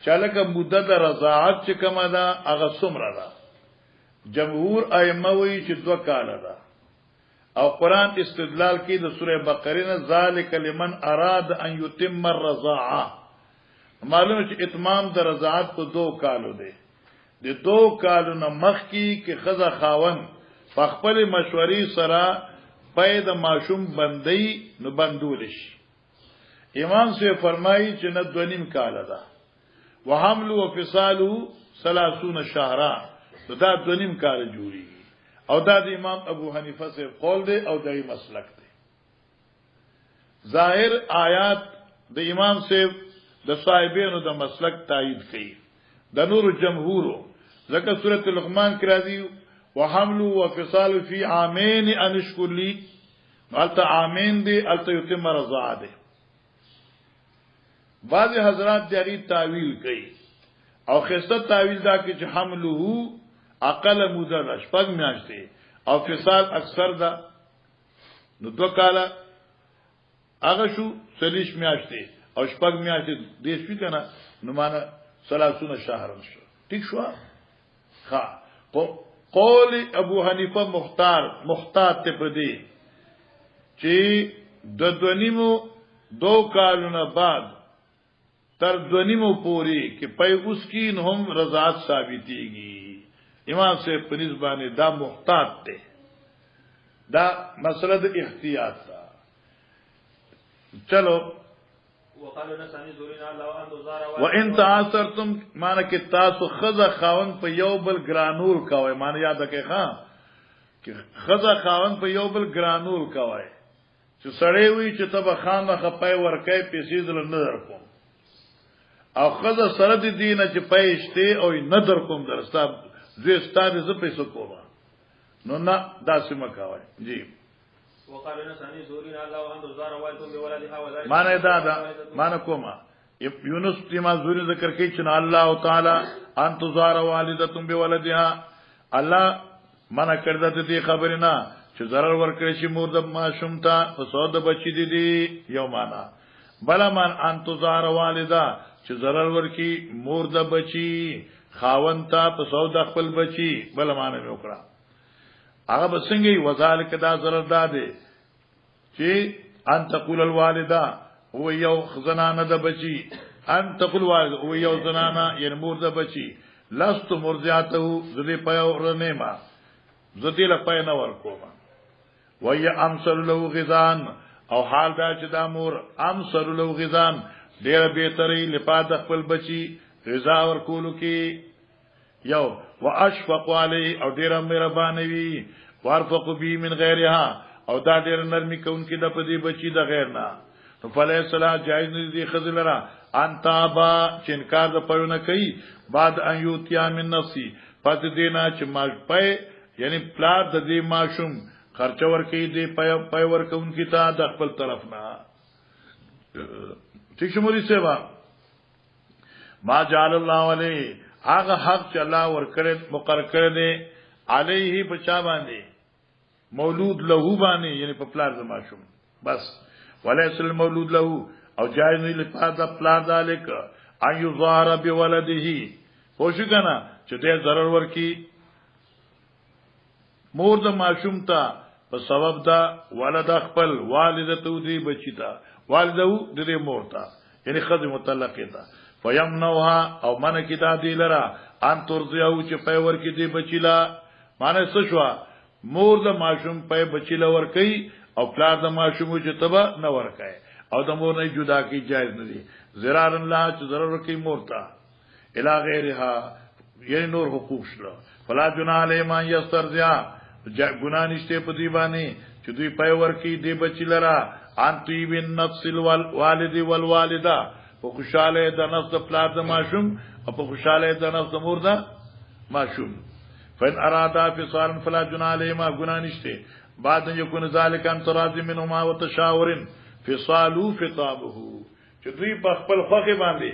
چالکه مدد رضاعت چې کومه ده هغه څومره ده جمهور ائمه وایي چې 2 کال ده او قران استدلال کوي د سوره بقره نه ذالک لمن اراد ان يتم الرضاعه معلومه چې اتمام د رضاعت په 2 کالو ده د 2 کالو نه مخکي کې خزه خاون په خپل مشورې سره پید ماشوم بندي نو بندول شي امام سے فرمایي چې نه 2.5 کال ده وحمل وفصال 30 شهرا دا 2.5 کال جوړي او دا د امام ابو حنیفه سے قول دی او دغه مسلک دی ظاهر آیات د امام سے د صاحبینو د مسلک تایید کړي د نور جمهور ځکه سورۃ لقمان کې راځي وحمل وفصال فی عامین انشکر لی الته عامین دی الته یتم رضاعه دی بعض حضرات دغه تعویل کوي او خسته تعویل دا کې چې حمله اقل مدد شپږ میاشتې او فصال اکثر دا نو 2 کاله هغه شو 40 میاشتې او شپږ میاشتې دې شي کنه نو معنا 30 شهر شو ٹھیک شو ها قول ابو حنیفه مختار ته پدې چې د 2 کالونو بعد تر 2 پوری کې پي اوس کې هم رضاعت ثابتيږي امام سے پنځبانه دا محتاط ته دا مسله د احتیاط دا چلو وان تعاصرتم معنی کې تاسو خزه خاون په یو بل ګرانول کوي معنی یاد کړئ ها چې خزه خاون په یو بل ګرانول کوي چې سړی وي چې تب خامه خپای ورکای پیسې دل نه درکوم او خزه سره د دینه چې پېشته او نه درکوم درسته زه ستاره ز پیسو کوما نو نه داسې مکاوي جی وقالنا ثاني زورين الله ان زار والدهم بولدها وذلك معنی دا معنی کوما یونس تیما زوري ذکر کوي چې الله تعالی ان تزار والدتهم بولدها الله معنی کړه د دې خبره نه چې zarar ورکړي شي مور د ماشوم ته په سود بچی دي یو معنی بل من ان تزار والدا چې zarar ورکی مور د بچی خاون ته په سود خپل بچی بل معنی وکړه هغه بسنګي وذالک دا zarar داده چې ان تقول الوالده هو یو زنانه د بچی ان تقول والد هو یو زنانه یعنی مور د بچی لست مرضعته ذلی پيو رنما ذتی له پي نه ورکوما وهي امثل له غزان او حال دا چې دا مور امثل له غزان ډیر بهتري لپاره خپل بچی غذا ورکولو کې یو واشفق علی او ډیر مهربانه وي وارفق بی من غیرها او دا ډیر نرمي کوونکی د پدی بچی د غیر نه نو فلی صلاح جایز نه دي خذلرا انت با چې انکار د پيونه کوي بعد ان یوتیا من نفسي پس دینا چې ما پي یعنی پلار د دې ماشوم خرچ ورکې دی پي ورکوونکی ته د خپل طرف نه ٹھیک شموري سیوا ما جعل الله علیه هغه حق چې الله ورکړي مقرر کړی دی علیه بچا باندې مولود له باندې یعنی په پلار د ماشوم بس وليس المولود له او جایز نه لپاره پلار دالک ايو ظهر بولده پوښی کنه چې دې ضرر ورکی مور د ماشوم ته په سبب دا ولد خپل والدته دی بچی تا والده دې مور ته یعنی خدای متعلق ده فیمنوها او من کی دا دی لرا ان ترزیو چې په ور کې دی بچیلا معنی څه شو مور د ماشوم په بچیلا ور کوي او پلار د ماشوم چې تبا نه ور کوي او د مور نه جدا کی جایز نه دي زرار الله چې ضرر کوي مور ته الی غیرها یعنی نور حقوق شله فلا جنا علی ما یسترزیا ګنا نشته په دی باندې چې دوی په ور کې دی بچیلرا ان طیب النفس الوالد والوالده په خوشاله د نفس د پلار د ماشوم او په خوشاله د نفس د مور د ماشوم فین ارادا فصال فلا جنا علیهما گناہ نشته بعد ان یکون ذلک ان تراضی منهما وتشاور فصالو فطابه چې دوی په خپل خوخه باندې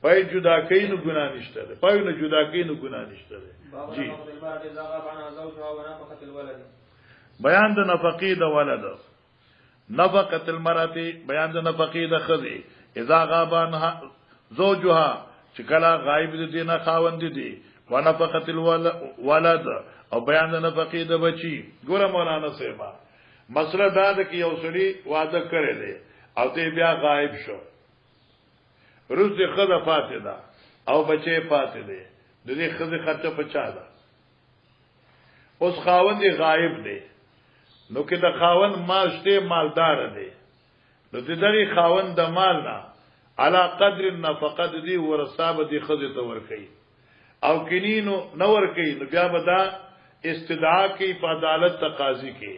پای جدا کین نو گناہ نشته ده پای نه جدا کین نو گناہ نشته ده جی بیان د نفقې د ولد نفقت المرأة بیان د نفقې د خزي اذا غاب عنها زوجها چې کله غایب دي نه خاوند دي ونفقت الولد او بیان د نفقې د بچي ګوره مولانا صاحب مسله دا ده چې یو سړي وعده کړی دی او ته بیا غایب شو روز دې خزه فاتې ده او بچي فاتې دي د دې خزه خرچه پچا ده اوس خاوند غایب دی نو کې د خاوند مال شته مالدار دی نو د دې خاوند د مال نه علا قدر النفقه دی ورثاب دی خزه ته ورکي او کینینو نو ورکي نو بیا به دا استدعا کی په عدالت تقاضی کی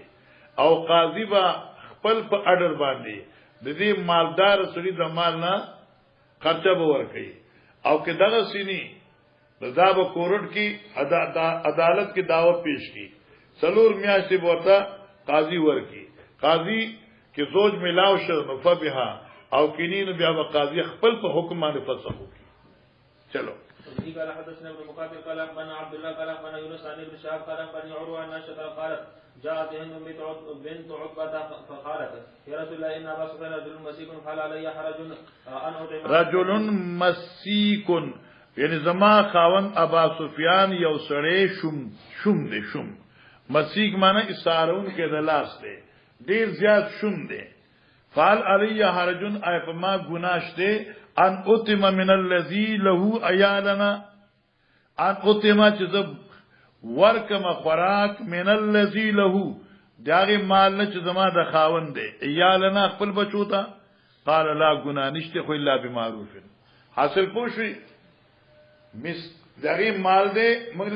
او قاضی با خپل په اډر باندې د دې مالدار سړي د مال نه خرچه به ورکي او کې دغه سینی رضا به کورټ کی عدالت کی دعوت پیش کی سلور میاشتې بوتا قاضی ورکی قاضی کې زوج ملاو شو نفبها او کینین بیا به قاضی خپل په حکم باندې فسخ وکي چلو قال حدثنا ابن مقاتل قال اخبرنا عبد الله قال اخبرنا يونس عن ابن شهاب قال اخبرني عروه عن عائشه قالت جاءت هند بنت عتبة فقالت يا رسول الله ان ابا سفيان رجل مسيك فهل علي حرج ان اطعم رجل مسيك یعنی زما خاون ابا سفیان یو سړی شوم دی شوم مسیک معنی اسارون کې د لاس دی ډیر زیات شوم دی فعل علی حرجن ایفما گناشته ان اتم من الذی له ایالنا ان اتم چې ورکم خوراک من الذی له داغه مال نه چې زما د خاون دی ایالنا خپل بچو ته قال لا گناه نشته خو الا بمعروف حاصل پوښی مس دغه مال دی موږ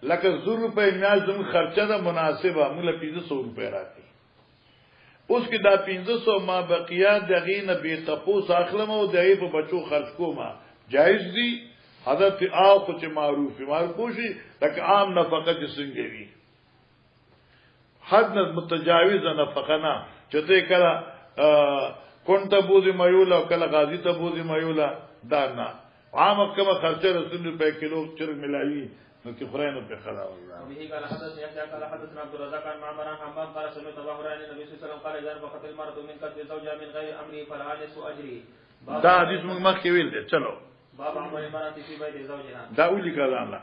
لکه 100 روپے میاش زموږ خرچه ده مناسبه موږ 500 روپے راکې اوس کې دا 500 ما بقیا دغه نه به تپوس اخلم او دغه په بچو خرج کوم جایز دي حضرت او خو چې معروف شي لکه عام نفقه چې څنګه وي حد نه متجاوز نفقه نه چې ته کله کون ته بوزي مایولا او کله غازی ته بوزي مایولا دا نه عام کومه خرچه رسول په کیلو چر ملایي نو کې خورانو په خلا والله به قال حدثنا يحيى قال حدثنا عبد الرزاق عن معمر عن حمام قال سمعت ابا هريره النبي صلى الله عليه وسلم قال اذا فقط المرأة من قتل زوجها من غير امره فلها نصف اجره دا حدیث موږ مخکې ویل دي چلو باب عمل المرأة في بيت زوجها دا ولي کړه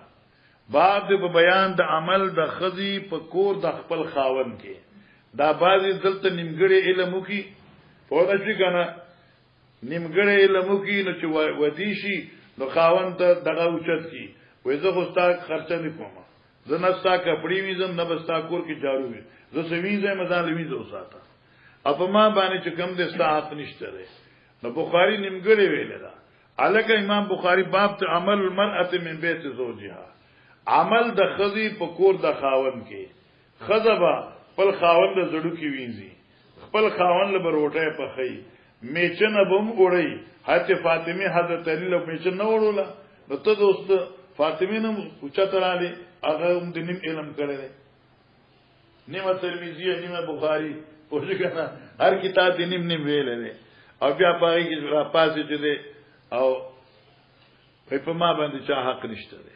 باب د بیان د عمل د خزي په کور د خپل خاون کې دا بعضی دلته نیمګړی علم وکي فورا شي کنه نیمګړی علم وکي نو چې ودی شي نو خاون ته دغه اوچت کی وې زه خو ستا خرچه نه کوم زه نه ستا کپړې ویزم نه بستا کور کې جارو وي زه سويزه مزال ویزو ساته اپ ما باندې چې کم دې ستا حق نشته ده نو بخاری نیمګړی ویل دا الکه امام بخاری باب ته عمل المرأه من بیت زوجها عمل د خزي په کور د خاون کې خزبا خپل خاون د زړو کې وینځي خپل خاون له بروټه په خي میچنه بم وړي حضرت فاطمه حضرت علی له میچن نه وړولا نو ته دوست فاطمه نو اوچتراله هغه هم د نیم علم کړل نیمه ترمذی نیمه بخاری پوښښ کنه هر کتاب د نیم ویل نه او بیا پای کې را پاسې دي او په ما باندې چا حق نشته ده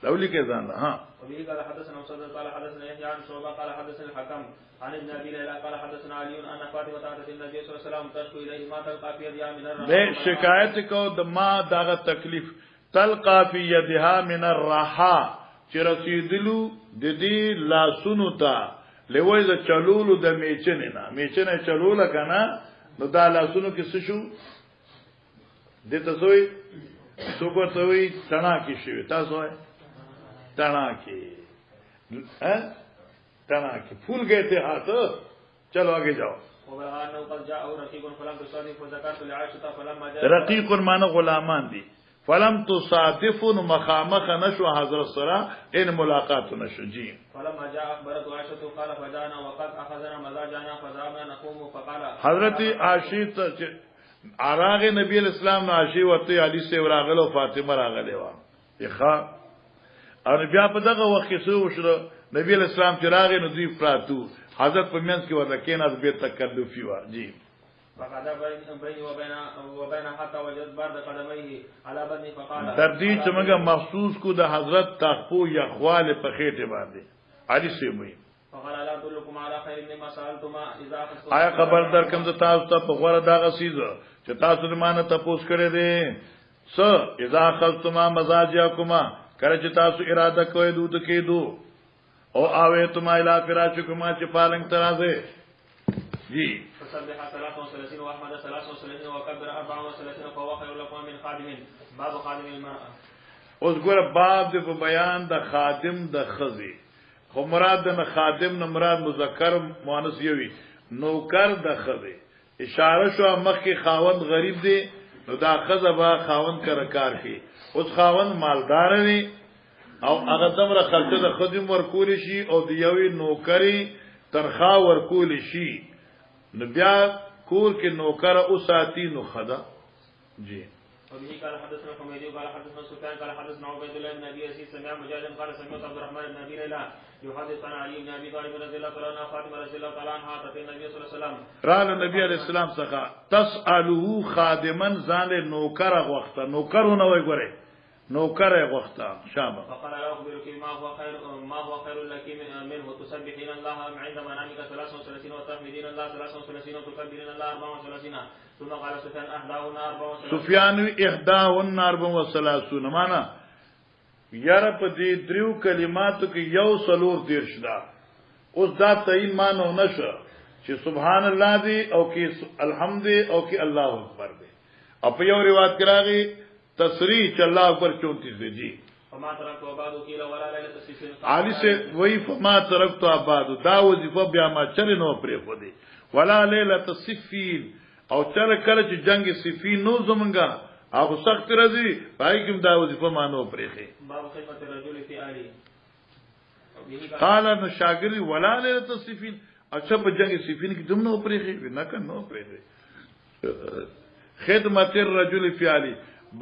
لولي کې ځان ها وبه قال حدثنا مسدد قال حدثنا يحيى عن شعبة قال حدثنا الحكم عن ابن ابي ليلى قال حدثنا علي ان فاطمه اتت النبي صلى الله عليه وسلم تشكو اليه ما تلقى في يدها من الرحم به شکایت کو د ما دغه تکلیف تلقى في يدها من الرحا چې رسیدلو د دې لاسونو ته لوي د چلولو د میچنه نه میچنه چلول کنه نو دا لاسونو کې څه شو د تاسوي سوپر توي تنا کې شوی تاسو تنا کې پھول گئے تھے ہاتھ چلو آگے جاؤ رقیق معنی غلامان دی فلم تصادف مخامخ نشو حضرت سرا ان ملاقات نشو جی فلما جاء اخبرت عائشة قال فجاءنا وقد اخذنا مزاجنا فذهبنا نقوم فقال حضرت عائشہ عراغ نبی الاسلام عائشہ ورته علی سے راغلو فاطمه راغله وا یخا او بیا په دغه وخت کې څه وشو نبی الاسلام چې راغی نو دوی پراتو حضرت په منځ کې ورکه نه به تکلفي و جی فقد بين وبين حتى وجد بعد قدميه على بدنه فقال تردید څنګه محسوس کو د حضرت تخپو یا خواله په خېټه باندې علي سي وي فقال لا ادلكم على خير مما سالتما اذا اخذتم آیا خبر در کوم ته تاسو ته په غوړه دغه سیز چې تاسو د مانه تاسو کړی دی س اذا اخذتما مزاجکما کله چې تاسو اراده کوئ دوت کېدو او اوه تما الى فراشکما چې پالنګ ترازه جی فسبح 33 واحمد 33 وكبر 34 فهو خير لكم من خادم باب خادم المرأة. اوس ګوره باب د بیان د خادم د خزي خو مراد د خادم نه مراد مذکر مؤنث یوي نوکر د خزي اشاره شو مخکې خاوند غریب دی نو دا خزه با خاوند کار کوي اوس خاوند مالدار وي او هغه دمره خرچه د خدمت ورکول شي او د یوي نوکری ترخا ورکول شي نو بیا کور کې نوکر او ساتي نو خدا جی وبه قال حدثنا حميدي قال حدثنا سفيان قال حدثنا عبيد الله بن ابي يزيد سمع مجاهد قال سمعت عبد الرحمن بن ابي ليلى يحدث عن علي بن ابي طالب رضي الله تعالى عنه فاطمه رضي الله تعالى عنها اتت النبي صلى الله عليه وسلم قال النبي عليه السلام څخه تسالو خادما ځان نوکر وخت نوکرونه وای ګوره نوکر وخت شابه فقال لا اخبرك ما هو خير لك منه تسبحين الله عند منامك 33 وتحمدين الله 33 وتكبرين الله 34 ثم قال سفيان احداهن 34 سفيان احداهن 34 معنا یاره په دې دریو کلماتو کې یو سلور دیرش دا اوس دا تعین مانو نشه چې سبحان الله دی او کې الحمد او کې الله اکبر دی او په یو روایت کې راغی تصریح چې الله اکبر 34 دی جی فما تركت عبادو کیلا ولا ليله السفين علی سے وہی فما ترکت عبادو دا وظیفه بیا ما چر نو پرې خو دی ولا ليله السفين او چر کله چې جنگ سفین نو زمونږه هغه سخت راځي پای کوم دا وظیفه ما نو پرې خې باب خدمت الرجل في اهله قال نو شاګری ولا ليله السفين اچھا په جنگ سفین کې دم نو پرې خې نه کنه پرې خې خدمت الرجل في اهله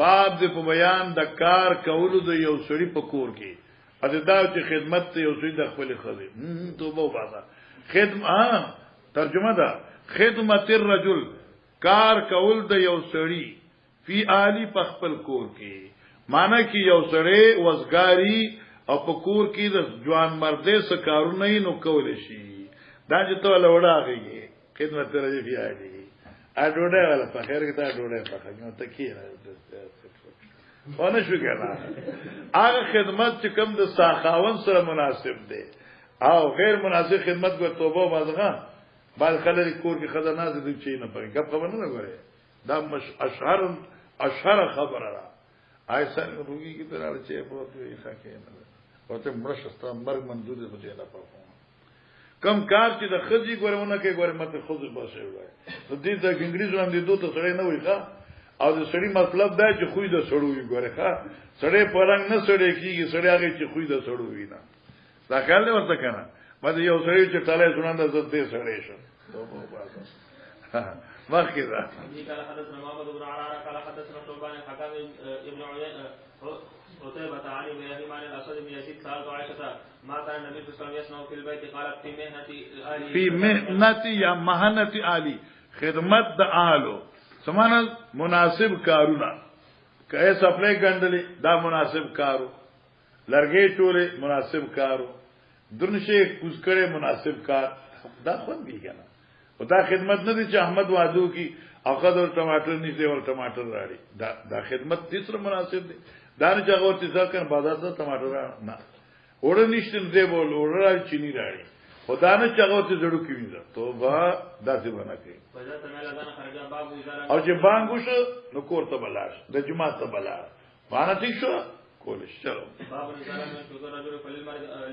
باب د په بیان د کار کولو د یو سړي په کور کې اته دا چې خدمت ته یو سړي د خپل خزي توبه وباسه خدمت ترجمه ده خدمت الرجل کار کول د یو سړي فی آلی په خپل کور کې معنی کې یو سړی وزګاری او په کور کې د ځوان مردې څخه کارونه نو کول شي دا چې ته لوړاږي خدمت الرجل فی آلی ا ډوډۍ ولا په خیر کې ته ډوډۍ پخې نو ته کیره ونه شو کنه هغه خدمت چې کوم د ساخاون سره مناسب دی او غیر مناسب خدمت کو توبه مازغه بعد خلک کور کې خزانه دي چې نه پوي غب خبر نه غوړي دا اشهر خبره را ایسا روګي کی طرح چې په دې ښه نه او ته مرشسته مرګ منځور دي په نه پوهه کم کار چې د خزي ګورونه کې ګوره مته خزي باسه وای نو دې د انګریزو هم دې دوه سړی نه وای ښا او د سړی مطلب دا چې خوې د سړوي ګوره ښا سړی پرنګ نه سړی کیږي سړی هغه چې خوې د سړوي نه دا کله ورته کنه باندې یو سړی چې ټاله سنند زړه دې سړی شو مخکې دا قال حدثنا محمد بن عرارة قال حدثنا شعبان الحكم ابن عيينة قتيبة عن ابن يهيمان الأسود بن يزيد سألت عائشة ما كان النبي صلى الله عليه وسلم يصنع في البيت قالت في مهنة آلي في مهنة یا مهنة آلی خدمت د آلو سمانا مناسب کارونه که سپلای ګندلې دا مناسب کارو لرګې ټوله مناسب کارو درنشه کوز کړي مناسب کار دا خو دی کنه او دا خدمت نه دي چې احمد وادو کی او قدر ټماټر نشته ور ټماټر راړي دا خدمت تیسره مناسب دي دا نه چې ورته ځکه بازار ته ټماټر نه اور نشته دې بول اور راړي چینی راړي خدا نه چې ورته جوړو کیږي توبه داسې بنا کوي او چې بانګوش نو کور ته بلاش د جمعه ته بلاش باندې ټیک شو کولش چلو باب الرجال من شذور الرجل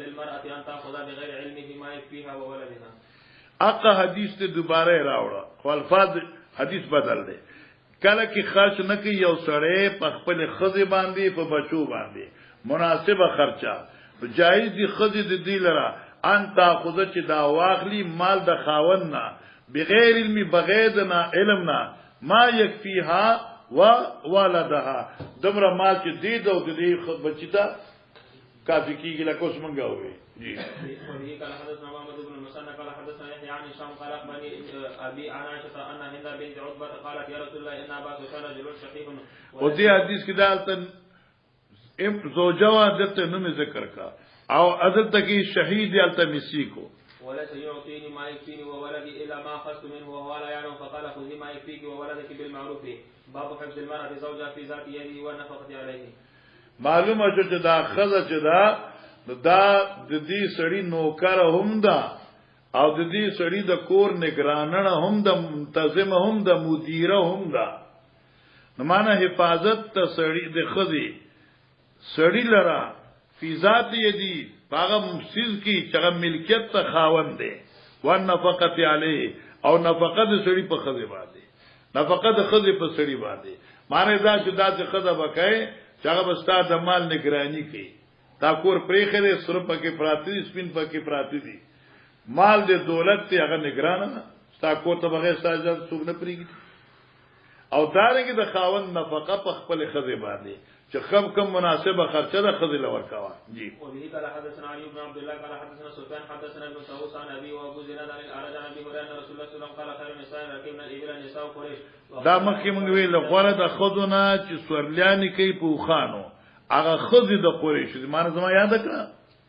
للمرأة ان تاخذ بغير علمه ما يكفيها وولدها اقا حدیث ته دوباره راوړه خو الفاظ حدیث بدل دي کله کې خرچ نه کوي یو سړی په خپل خزي باندې په بچو باندې مناسبه خرچه جایز دي خزي د دې لره ان تاخذ چې دا واخلي مال د خاون نه بغیر علم بغیر نه علم نه ما يكفيها وولدها دمر مال چې دې د دې بچی ته کافی کیږي لکه اوس مونږ وې جی وبه قال حدثنا محمد بن المثنى قال حدثنا يحيى عن هشام قال اخبرني ابي عن عائشه ان هند بنت عتبه قالت يا رسول الله ان ابا سفيان رجل شحيح او دې حدیث کې دالته ام زوجوا دته نوم ذکر کا او حضرت کی شهید التمسی کو وليس يعطيني ما يكفيني وولدي الا ما اخذت منه وهو لا يعلم فقال خذي ما يكفيك وولدك بالمعروف باب حفظ المرأة زوجها في ذات يده والنفقة عليه. معلومه شو چې دا خزه چې دا د دې سړی نوکر هم ده او د دې سړی د کور نگرانه هم ده منتظم هم ده مدیره هم ده. نو معنا حفاظت ته سړی د خزي سړی لرا فی ذات یدی هغه مفسد کی چې ملکیت ته خاوند دی والنفقه علیه او نفقه د سړی په خزه باندې نفقه د خزه په سړی باندې معنی دا چې دا چې خزه وکای چې هغه بستا د مال نگرانی کوي تا کور پرې خره سر پکې پراتی دي سپین پکې پراتی دي مال د دولت ته هغه نگران نه ستا کور ته بغیر ساجد څوک نه پریږي او دارنګه د خاوند نفقه په خپل خزه باندې چې خم کم مناسبه خرچه د خزه لور کاوه. جی وبه قال حدثنا علي بن عبد الله قال حدثنا سفيان حدثنا ابن طاووس عن ابي وابو زناد عن الأعرج عن ابي هريره رسول الله صلى الله عليه وسلم قال خير النساء ركبنا الابل نساء قريش. دا مخکې موږ ویل غوړه د خودونه چې سورلیانی کوي په خانو هغه خزه د قریش دي معنی زما یاد کړه.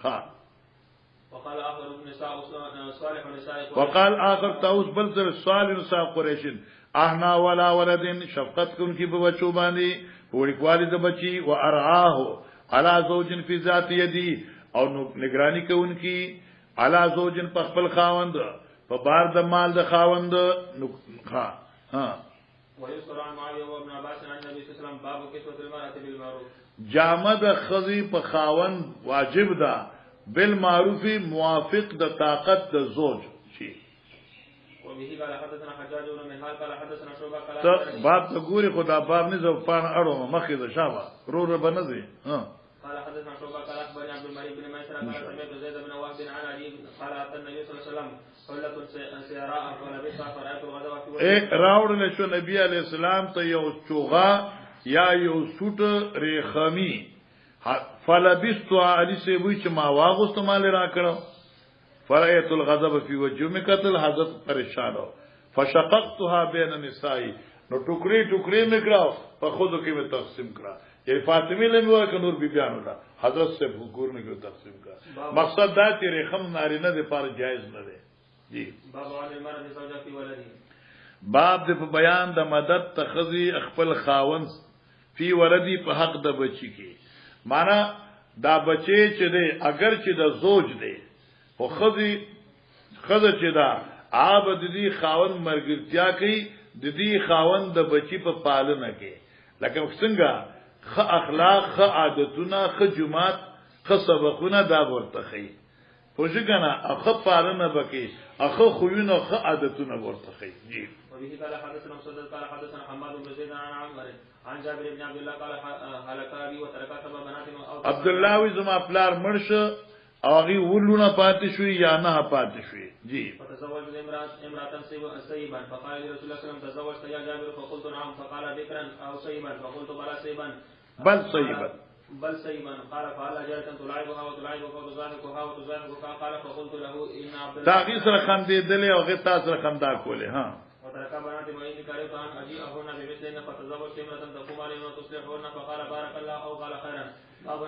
ها وقال اخر النساء صالح النساء وقال اخر طاووس بل تر صالح النساء قریش احنا ولا ولدن شفقت کوونکی په بچو باندې وړکوالی د بچي و ارعاه على زوج فی ذات یدی او نگرانی کوونکی على زوج په خپل خاوند په بار د مال د خاوند ها ويذكر عن معاويه وابن عباس عن النبي صلى الله عليه وسلم باب كسوة المرأة بالمعروف جامه د خزی په خاوند واجب ده بالمعروف موافق د طاقت د زوج شي. وبه قال حدثنا حجاج بن منهال قال حدثنا شعبة قال باب ته ګوري خدا باب نه زفان اړو مخې د شابه رو بنځي ها قال حدثنا شعبة قال اخبرني عبد الملك بن ميسر قال سمعت زيد بن وهب عن علي قال اتى النبي صلى الله عليه وسلم حلة سيراء فلبسها فرأيت الغدوة في راوړل شو نبی علی السلام ته یو چوغا یا یو سوټ ریخمی فلبستو علی سی وی چې ما واغست مال را کړو فرأيت الغضب في وجهه میں قتل حضرت پریشان ہو فشققتها بین النساء نو ټوکړي ټوکړي میکراو په خودو کې میں تقسیم کړه یعنی فاطمه له میوه ک نور بیبیانو لا حضرت سے حکور میں کو تقسیم کړه مقصد دا چې رحم نارینه د پر جایز نه دی. جی باب عن المرء زوجها في ولده باب د بیان د مدد تخذی خپل خاوند فی ولدی په حق د بچی کې معنا دا بچی چې دی اگر چې د زوج دی او خزه چې دا عابد دي خاوند مرګرتیا کوي د دې خاوند د بچی په پالنه کې لکه څنګه خ اخلاق خ عادتونه خ جماعت خ سبقونه دا ورته خي پوجګنا اخ پالنه بکی اخ خوونه خ عادتونه ورته خي. جی وبه قال حدثنا مسدد قال حدثنا حماد بن زيد عن عمرو عن جابر بن عبد الله قال هلك ابي وترك سبع بنات عبد الله وي زما پلار مرشه اوغي ولونه پاتې شوی یا نه پاتې شوی. جی فتزوج امراه سيبا فقال رسول الله صلى الله عليه وسلم تزوجت يا جابر فقلت نعم فقال بكرا او سيبا فقلت بلا سيبا بل سيبا بل سيبا قال فهل جارة تلاعبها وتلاعبك وتزاحمها وتزاحمك قال فقلت له ان عبد الله تاغي سره خندې دلې او غتا سره خندا کوله. ها وترك بنات مئين كرهت ان اجيئهن بمثلهن فتزوجت امراه تقوم عليهن وتصلحهن فقال بارك الله او قال خيرا.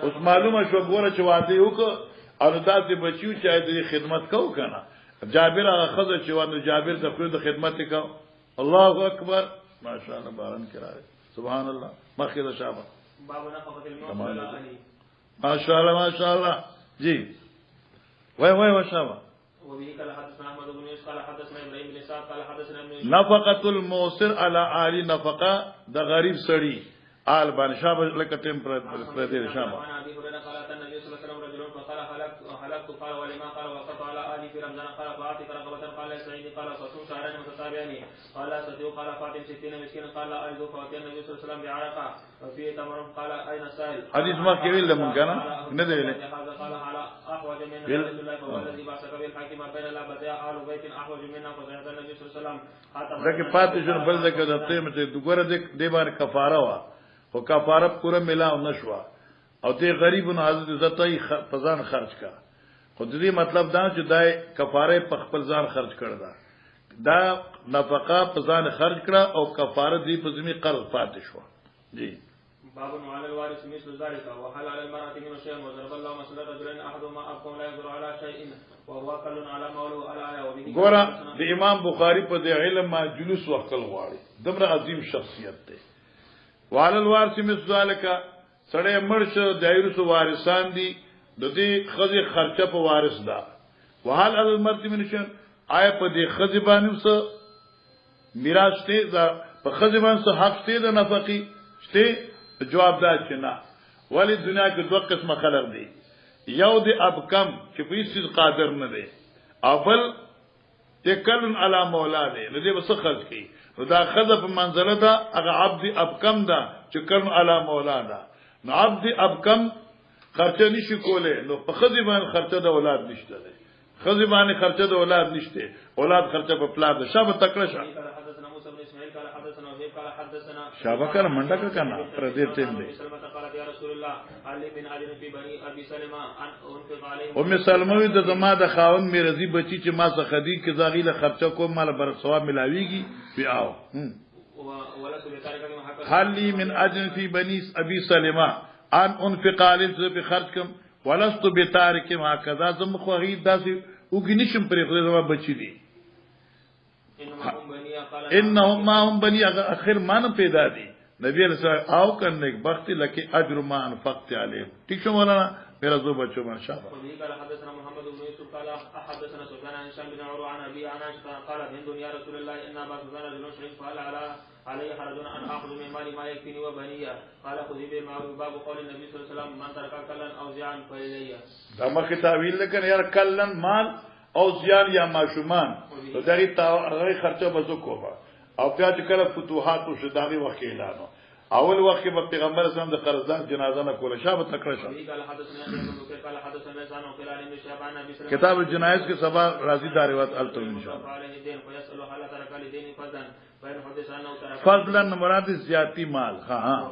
اوس معلومه شو ګوره چې واده وکړه او داسې بچیو چې د خدمت کو کنه جابر هغه خزه چې وانه جابر د خپل د خدمت کو الله اکبر ماشاءالله باران کړه سبحان الله مخکې د شابه باب نفقه الموت ماشاءالله ماشاءالله. جی وای وشابه. وبه قال حدثنا احمد بن يوسف قال حدثنا ابراهيم بن اسحاق قال حدثنا ابن نفقه الموسر على عالي نفقه د غریب سړی آل باندې شابه لکه ټیم پر دې شابه. انا ابي هريره قال ان النبي صلى الله عليه وسلم رجل فقال هلكت قال ولما قال وقف على اهلي في رمضان قال فاعطي رقبه قال سعيد قال صوم شهرين متتابعين قال صديق قال فاطم 60 مسكينا قال لا ارجو فاتي النبي صلى الله عليه وسلم بعرقه وفي تمر قال اين السائل حدیث ما کې ویل مونږ نه دی ویل قال على احوج من رسول الله فوالذي بعثك بالحاكم بين الابتياء اهل بيت احوج منا فزاد النبي صلى الله عليه وسلم ځکه پاتې شو بل ځکه د تیم ته دغه د باندې کفاره وا او کفاره پوره ملاو نشوا او ته غریبونو حضرت عزتای فزان خرج کا خو دې مطلب دا چې دای کفاره په خپل ځان خرج کړه دا نفقه په ځان خرج کړه او کفاره دې په ذمہ قرض پاتې شو. جی باب وعلى الوارث مثل ذلك وهل على المرأة من شيء وضرب الله مثلا رجلين احدهما ابكم لا يقدر على شيء وهو كل على مولو الايه وبه ګوره د امام بخاری په دې علم ما جلوس وکړ غواړي دمره عظیم شخصیت دی وعلى الوارث مثل ذلك سړی مرشه دایرس وارثان دي د دې خزي خرچه په وارث ده وهل على المرأة من شيء آیا په دې خزي باندې څه میراث ته په خزي باندې حق ته د نفقي شته جواب دا چې نه ولی دنیا کې دوه قسمه خلق دي یو دی ابکم چې په هیڅ قادر نه دی او بل تکلن علی مولا دی نو دې بس خرج کی نو دا خزه په منزله ده هغه عبد ابکم ده چې کلن علی مولا ده نو عبد ابکم خرچه نشي کوله نو په خزه باندې خرچه د اولاد نشته ده خزه باندې خرچه د اولاد نشته اولاد خرچه په پلار ده شابه تکړه شه شابه کړه منډه کړه پر دې ټیم دی ام سلمہ د زما د خاون مې رضی بچی چې ما څخه خدي کې زاغیله خرچه کوم مال بر ثواب ملاويږي بیاو حلی من اجر فی بنی ابي سلمہ ان انفق عليه به خرج کوم ولست بتارک ما کذا زم خو غي داسې وګنیشم پرې خو زما بچی دي انهم ما هم بني اخر مان پیدا دي نبی علیہ السلام او کرنے ایک بخت لکی اجر ما انفقت علیہ ٹھیک شو مولانا میرا زو بچو ماشاءاللہ قال حدثنا محمد بن يوسف قال حدثنا سفيان عن هشام بن عروه عن ابي عائشه قال هند يا رسول الله ان ابا سفيان رجل شريف قال علي حرج ان اخذ من مالي ما يكفيني وبني قال خذ بالمعروف باب قول النبي صلى الله عليه وسلم من ترك كلا او زيان فلي دا مخه تعویل لکن یار کلن مال او زیان یا ماشومان نو دغه هغه خرچه بزو کوبا او بیا چې کله فتوحات او شداري وخت اعلانو اول وخت په پیغمبر اسلام د قرضدار جنازه نه کوله شابه تکړه شه کتاب الجنائز کې سبا راضی دا روایت الته ان شاء الله فضلا مراد زیاتی مال ها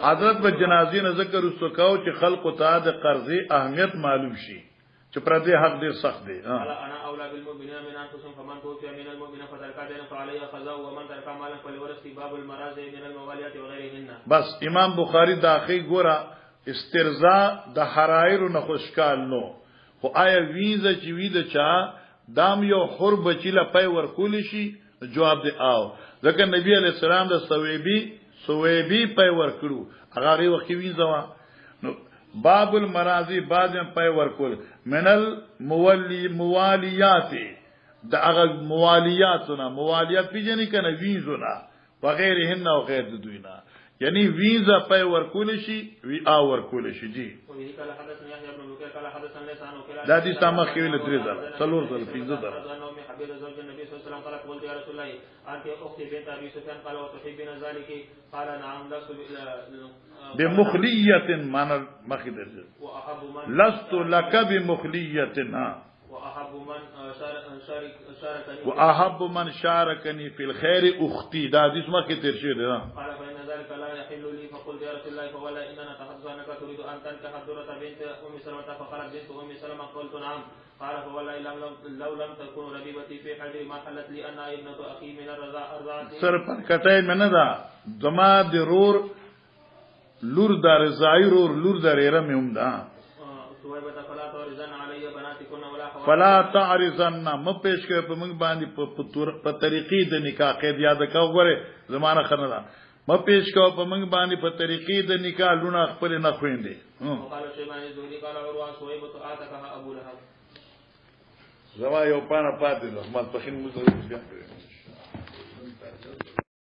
حضرت په جنازې نه ذکر وسکاو چې خلق ته د قرضې اهمیت معلوم شي چې پر دې حق ډیر سخت دی انا اولى بالمؤمنين من انفسهم فمن توفي من المؤمن فترك دينا فعليه قضاء ومن ترك مالا فلورثه باب المرازي من المواليات وغيرهن بس امام بخاری داخی ګوره استرزاء د حرائر نه خوشکال نو خو آیا ویزه چې ویده چا دام یو حر بچی لا پای ورکول شي جواب دی آو ځکه نبی علیہ السلام د سویبی پای ورکړو هغه وخت ویزه وا نو باب المرازی بعد پای ورکول منل موالیات د هغه موالیاتونه موالیات پیژنې کنه ویزونه وغیرهن او غیر د دوینا یعنی ویزا پای ورکول شي وی آ ورکول شي جی دا دې سم کې ویل درې ځله څلور ځله پنځه ځله بمخلیه من مخدر لست لك بمخلیه واحب من شاركني في الخير اختي دا دې سم کې تیر شي دا قال فإن ذلك لا يحل لي فقلت يا رسول الله فوالله اننا تحدث انك تريد ان تنكح درة بنت ام سلمة فقالت بنت ام سلمة قلت نعم قال فوالله لو لم تكن ربيبتي في حجري ما حلت لي انا ابنة اخي من الرضاعة سر پر کټای منه دا زما د رور لور دار زایرور لور درېره مې هم دا فلا تعرضن م پیش کوي په موږ باندې په طریقې د نکاح قید یاد کا وګوره زمانہ خنه دا م پیش کوي په موږ باندې په طریقې د نکاح لونه خپل نه خويندې زما یو پانه پاتې نو ما په خین مزه